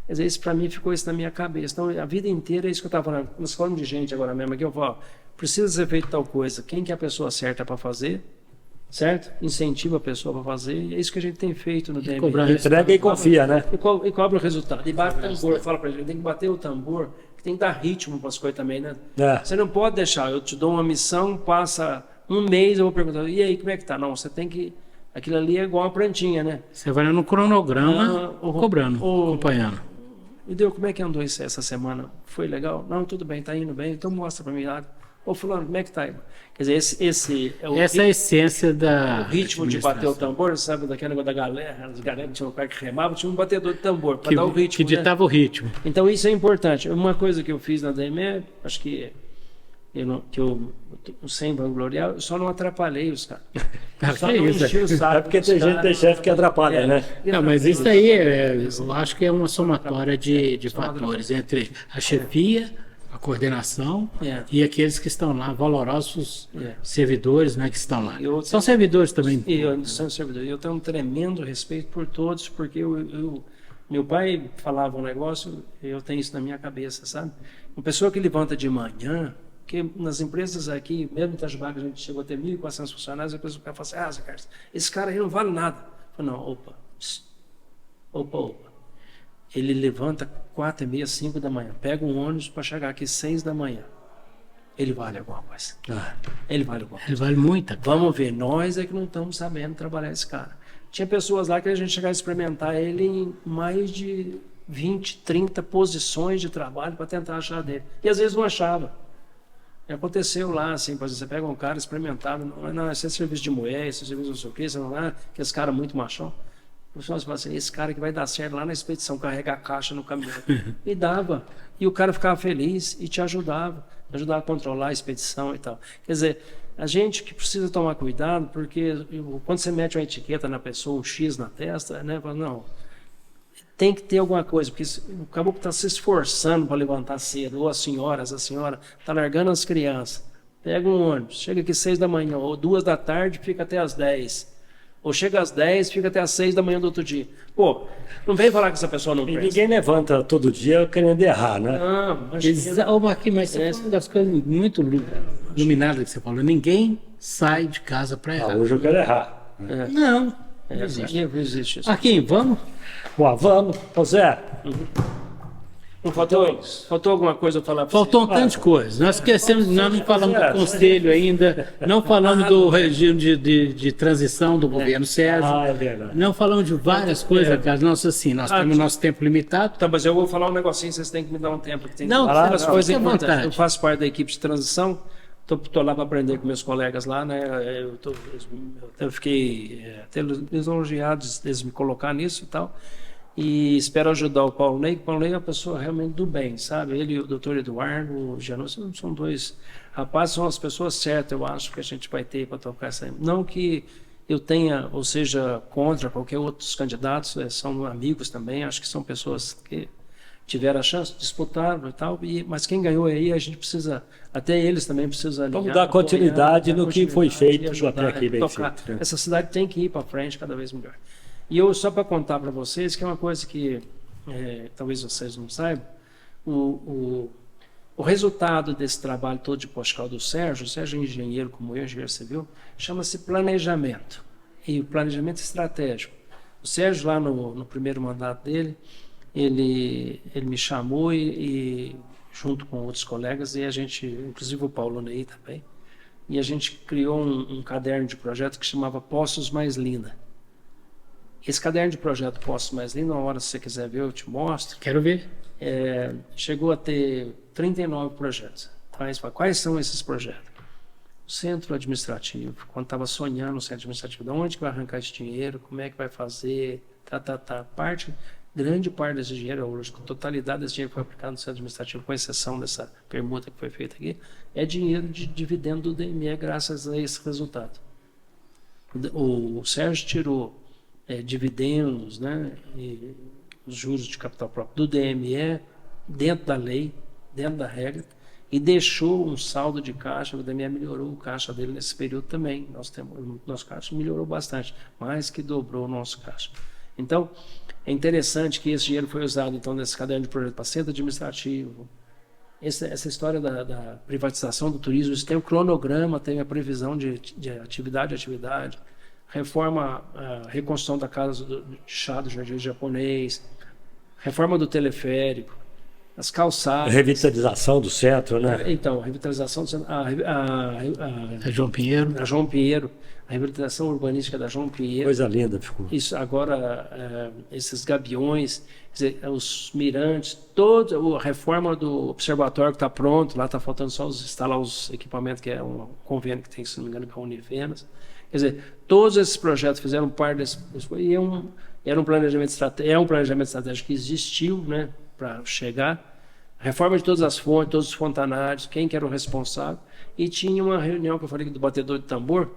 Quer dizer, isso para mim ficou isso na minha cabeça. Então, a vida inteira é isso que eu estava falando. Nós falamos de gente agora mesmo aqui, eu falo, precisa ser feito tal coisa. Quem que é a pessoa certa para fazer? Certo? Incentiva a pessoa para fazer. E é isso que a gente tem feito no DME. Entrega e confia, né? E cobra o resultado. E bate o tambor. Fala para a gente, tem que bater o tambor, que tem que dar ritmo para as coisas também, né? Você não pode deixar, eu te dou uma missão, passa um mês, eu vou perguntar, e aí, como é que tá? Não, você tem que... Aquilo ali é igual uma plantinha, né? Você vai no cronograma, cobrando, acompanhando. E deu, como é que andou isso essa semana? Foi legal? Não, tudo bem, tá indo bem, então mostra para mim lá. Ô fulano, como é que tá aí? Quer dizer, esse é o essa é a essência da o ritmo de bater o tambor, sabe, daquele negócio da galera, as galera que tinha um cara que remava, tinha um batedor de tambor, para dar o ritmo. Que ditava o ritmo. Então isso é importante. Uma coisa que eu fiz na DME, acho que eu sem vangloriar, eu só não atrapalhei os caras. Só não enchi o saco. É porque tem chefe que atrapalha, né? Não, mas isso aí, eu acho que é uma somatória de fatores entre a chefia, a coordenação e aqueles que estão lá, valorosos servidores, né, que estão lá. São servidores também. São servidores. Eu tenho um tremendo respeito por todos, porque meu pai falava um negócio, eu tenho isso na minha cabeça, sabe? Uma pessoa que levanta de manhã, porque nas empresas aqui, mesmo em Itajubá, que a gente chegou a ter 1.400 funcionários, depois o cara fala assim, Zé Carlos, esse cara aí não vale nada. Eu falo, não, opa. Ele levanta 4h30, 5 da manhã, pega um ônibus para chegar aqui 6 da manhã. Ele vale alguma coisa. Ele vale alguma coisa. Ele vale muita coisa. Vamos ver, nós é que não estamos sabendo trabalhar esse cara. Tinha pessoas lá que a gente chegava a experimentar ele em mais de 20, 30 posições de trabalho para tentar achar dele. E às vezes não achava. Aconteceu lá, assim, por exemplo, você pega um cara experimentado, não, esse é serviço de mulher, esse é serviço não sei o quê, você não é, que esse cara muito machão. O pessoal fala assim, esse cara que vai dar certo lá na expedição, carregar a caixa no caminhão. E dava. E o cara ficava feliz e te ajudava a controlar a expedição e tal. Quer dizer, a gente que precisa tomar cuidado, porque quando você mete uma etiqueta na pessoa, um X na testa, né, fala, não, tem que ter alguma coisa, porque o caboclo está se esforçando para levantar cedo, ou a senhora está largando as crianças, pega um ônibus, chega aqui 6 da manhã, ou 2 da tarde, fica até as 10. Ou chega às 10, fica até às 6 da manhã do outro dia. Pô, não vem falar que essa pessoa não presta. Ninguém levanta todo dia querendo errar, né? Não, mas você falou das coisas muito iluminadas que você falou. Ninguém sai de casa para errar. Hoje eu quero errar. Não existe isso. Marquinhos, vamos? Vamos. Ô Zé. Não faltou alguma coisa eu falar para você? Faltou um tanto de coisa. Nós esquecemos, nós não falamos do conselho ainda, não falamos do regime de transição do governo César. É verdade. Não falamos de várias coisas, cara. Nós temos nosso tempo limitado. Tá, mas eu vou falar um negocinho, vocês têm que me dar um tempo. Não, várias coisas importantes. Eu faço parte da equipe de transição, estou lá para aprender com meus colegas lá, né? Eu fiquei até lisonjeado de me colocar nisso e tal. E espero ajudar o Paulo Ney. O Paulo Ney é uma pessoa realmente do bem, sabe? Ele e o doutor Eduardo, o Janus, são dois rapazes, são as pessoas certas, eu acho, que a gente vai ter para tocar essa. Não que eu tenha, ou seja, contra qualquer outros candidatos, são amigos também, acho que são pessoas que tiveram a chance, disputaram e tal, mas quem ganhou aí, a gente precisa, até eles também precisam alinhar. Vamos dar continuidade no que foi feito até aqui, bem feito. Essa cidade tem que ir para frente cada vez melhor. E eu, só para contar para vocês, que é uma coisa que talvez vocês não saibam, o resultado desse trabalho todo de pós-cal do Sérgio, o Sérgio é engenheiro como eu, engenheiro civil, chama-se planejamento, e o planejamento estratégico. O Sérgio, lá no primeiro mandato dele, ele me chamou e junto com outros colegas, e a gente, inclusive o Paulo Ney também, e a gente criou um caderno de projeto que chamava Poços Mais Linda. Esse caderno de projeto Poços Mais Linda, uma hora se você quiser ver, eu te mostro. Quero ver. Chegou a ter 39 projetos. Então, quais são esses projetos? centro administrativo, quando estava sonhando o centro administrativo, de onde que vai arrancar esse dinheiro, como é que vai fazer, grande parte desse dinheiro, hoje, a totalidade desse dinheiro que foi aplicado no centro administrativo, com exceção dessa permuta que foi feita aqui, é dinheiro de dividendo do DME graças a esse resultado. O Sérgio tirou dividendos, né, e os juros de capital próprio do DME dentro da lei, dentro da regra, e deixou um saldo de caixa. O DME melhorou o caixa dele nesse período também. Nosso caixa melhorou bastante, mais que dobrou o nosso caixa. Então, é interessante que esse dinheiro foi usado então nesse caderno de projeto para centro administrativo. Essa história da privatização do turismo, isso tem um cronograma, tem a previsão de atividade, reforma, a reconstrução da casa de chá do Jardim Japonês, reforma do teleférico, as calçadas. Revitalização do centro, né? Então, a revitalização do centro, A João Pinheiro. a João Pinheiro, a revitalização urbanística da João Pinheiro. Coisa linda ficou. Isso, agora, esses gabiões, quer dizer, os mirantes, toda a reforma do observatório que está pronto, lá está faltando só instalar os equipamentos, que é um convênio que tem, se não me engano, com a Univenas. Quer dizer, todos esses projetos fizeram parte desse e era um planejamento estratégico que existiu, né, para chegar. Reforma de todas as fontes, todos os fontanários, quem que era o responsável. E tinha uma reunião que eu falei do batedor de tambor,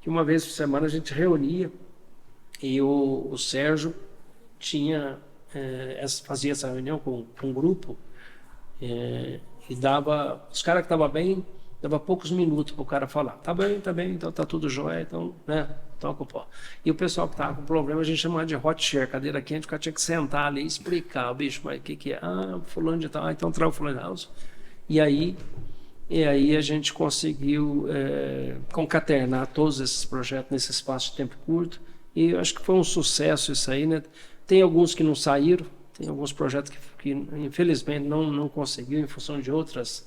que uma vez por semana a gente reunia e o Sérgio fazia essa reunião com um grupo e dava, os caras que estavam bem, dava poucos minutos para o cara falar. Tá bem, então tá tudo jóia, então, né, toca o pau. E o pessoal que estava com problema, a gente chamava de hot chair, cadeira quente, o cara tinha que sentar ali e explicar, o bicho, mas o que é? Fulano de tal, então traga o fulano de tal. E aí a gente conseguiu concatenar todos esses projetos nesse espaço de tempo curto, e eu acho que foi um sucesso isso aí, né? Tem alguns que não saíram, tem alguns projetos que infelizmente não conseguiu em função de outras.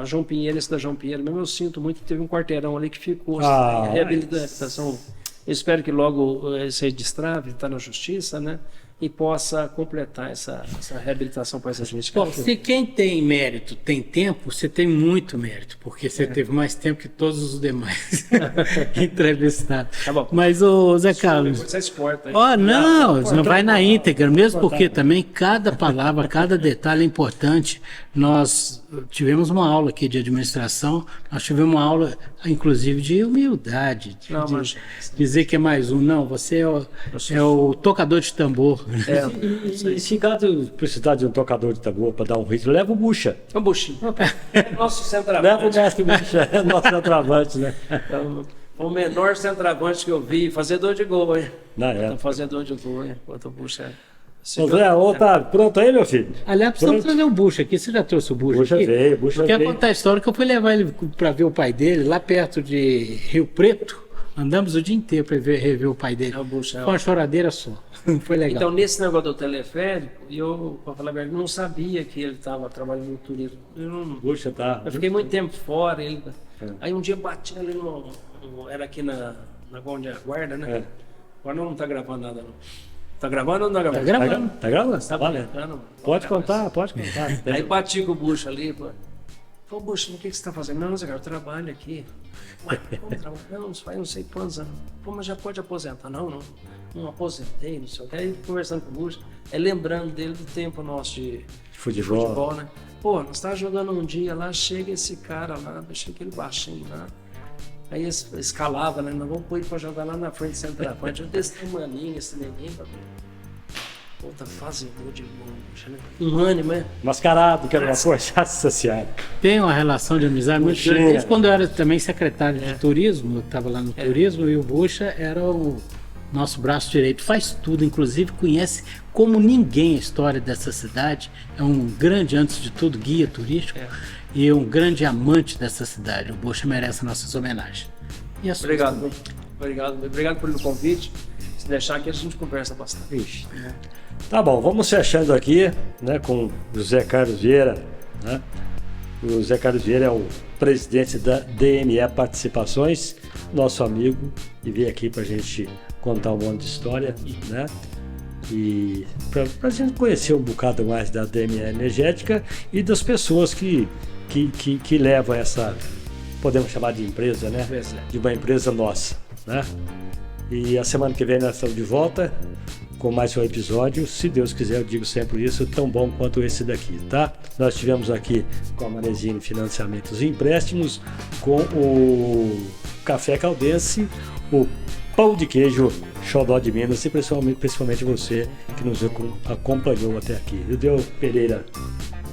A João Pinheiro, esse da João Pinheiro mesmo, eu sinto muito que teve um quarteirão ali que ficou. A reabilitação, eu espero que logo se destrave, está na justiça, né? E possa completar essa reabilitação paisagística. Bom, se quem tem mérito tem tempo, você tem muito mérito, porque você teve mais tempo que todos os demais entrevistados. Tá bom. Mas, ô Zé Carlos... Você exporta aí. Não vai na íntegra, mesmo porque também cada palavra, cada detalhe é importante. Nós tivemos uma aula aqui de administração, nós tivemos uma aula, inclusive, de humildade, de dizer que é mais um. Não, você é o tocador de tambor. E se caso precisar de um tocador de tambor para dar um ritmo, leva o Bucha. O Buchinho. É nosso centroavante. Leva o mestre Bucha, é nosso centroavante, né? O menor centroavante que eu vi, fazedor de gol, hein? Fazedor de gol, hein? Quanto o Bucha Zé, Otávio, pronto aí, meu filho? Aliás, precisamos trazer o Bucha aqui. Você já trouxe o Bucha aqui? Bucha veio. Quer veio. contar a história que eu fui levar ele para ver o pai dele, lá perto de Rio Preto. Andamos o dia inteiro para rever o pai dele. Bucha, foi uma choradeira só. Foi legal. Então, nesse negócio do teleférico, eu, para falar a verdade, não sabia que ele estava trabalhando no turismo. Bucha tá. Eu fiquei muito tempo fora. Aí um dia bati ali era aqui na onde é a guarda, né? Agora não está gravando nada, não. Tá gravando ou não tá gravando? Tá gravando? Tá brincando. Pode contar. Aí bati com o Bucha ali, pô. Pô, Bucha, o que você tá fazendo? Não, Zé, cara, eu trabalho aqui. Ué, como trabalho? Não, isso faz não sei quantos anos. Pô, mas já pode aposentar? Não aposentei, não sei o que. Aí conversando com o Bucha, lembrando dele do tempo nosso de futebol, né? Pô, nós tava jogando um dia lá, chega esse cara lá, deixa aquele baixinho lá. Aí escalava, né? Nós vamos pôr ele pra jogar lá na frente do centroavante. Eu desse maninho, esse neném, puta, fazedor de gol, né? Um ânimo, né? Mascarado, que era uma força associada. Tem uma relação de amizade muito grande. Desde quando eu era também secretário de turismo, eu estava lá no turismo, e o Bucha era o nosso braço direito. Faz tudo, inclusive conhece como ninguém a história dessa cidade. É um grande, antes de tudo, guia turístico. E um grande amante dessa cidade. O Bucha merece nossas homenagens. E Obrigado pelo convite. Se deixar aqui, a gente conversa bastante. Tá bom, vamos fechando aqui, né, com o José Carlos Vieira, né? O José Carlos Vieira é o presidente da DME Participações, nosso amigo, e veio aqui para a gente contar um monte de história, né? E para a gente conhecer um bocado mais da DME Energética e das pessoas que levam podemos chamar de empresa, né? Pois é. De uma empresa nossa, né? E a semana que vem nós estamos de volta com mais um episódio. Se Deus quiser, eu digo sempre isso, tão bom quanto esse daqui, tá? Nós tivemos aqui com a Manesini Financiamentos e Empréstimos, com o Café Caldense, o Pão de Queijo Xodó de Minas e principalmente você que nos acompanhou até aqui. Judeu Pereira,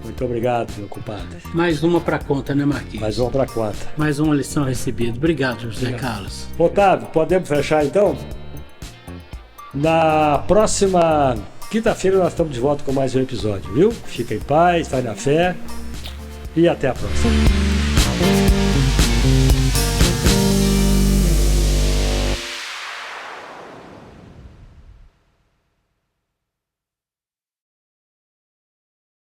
muito obrigado, meu compadre. Mais uma para conta, né, Marquinhos? Mais uma para conta. Mais uma lição recebida. Obrigado, José Carlos. Otávio, podemos fechar então? Na próxima quinta-feira nós estamos de volta com mais um episódio, viu? Fica em paz, vai na fé e até a próxima.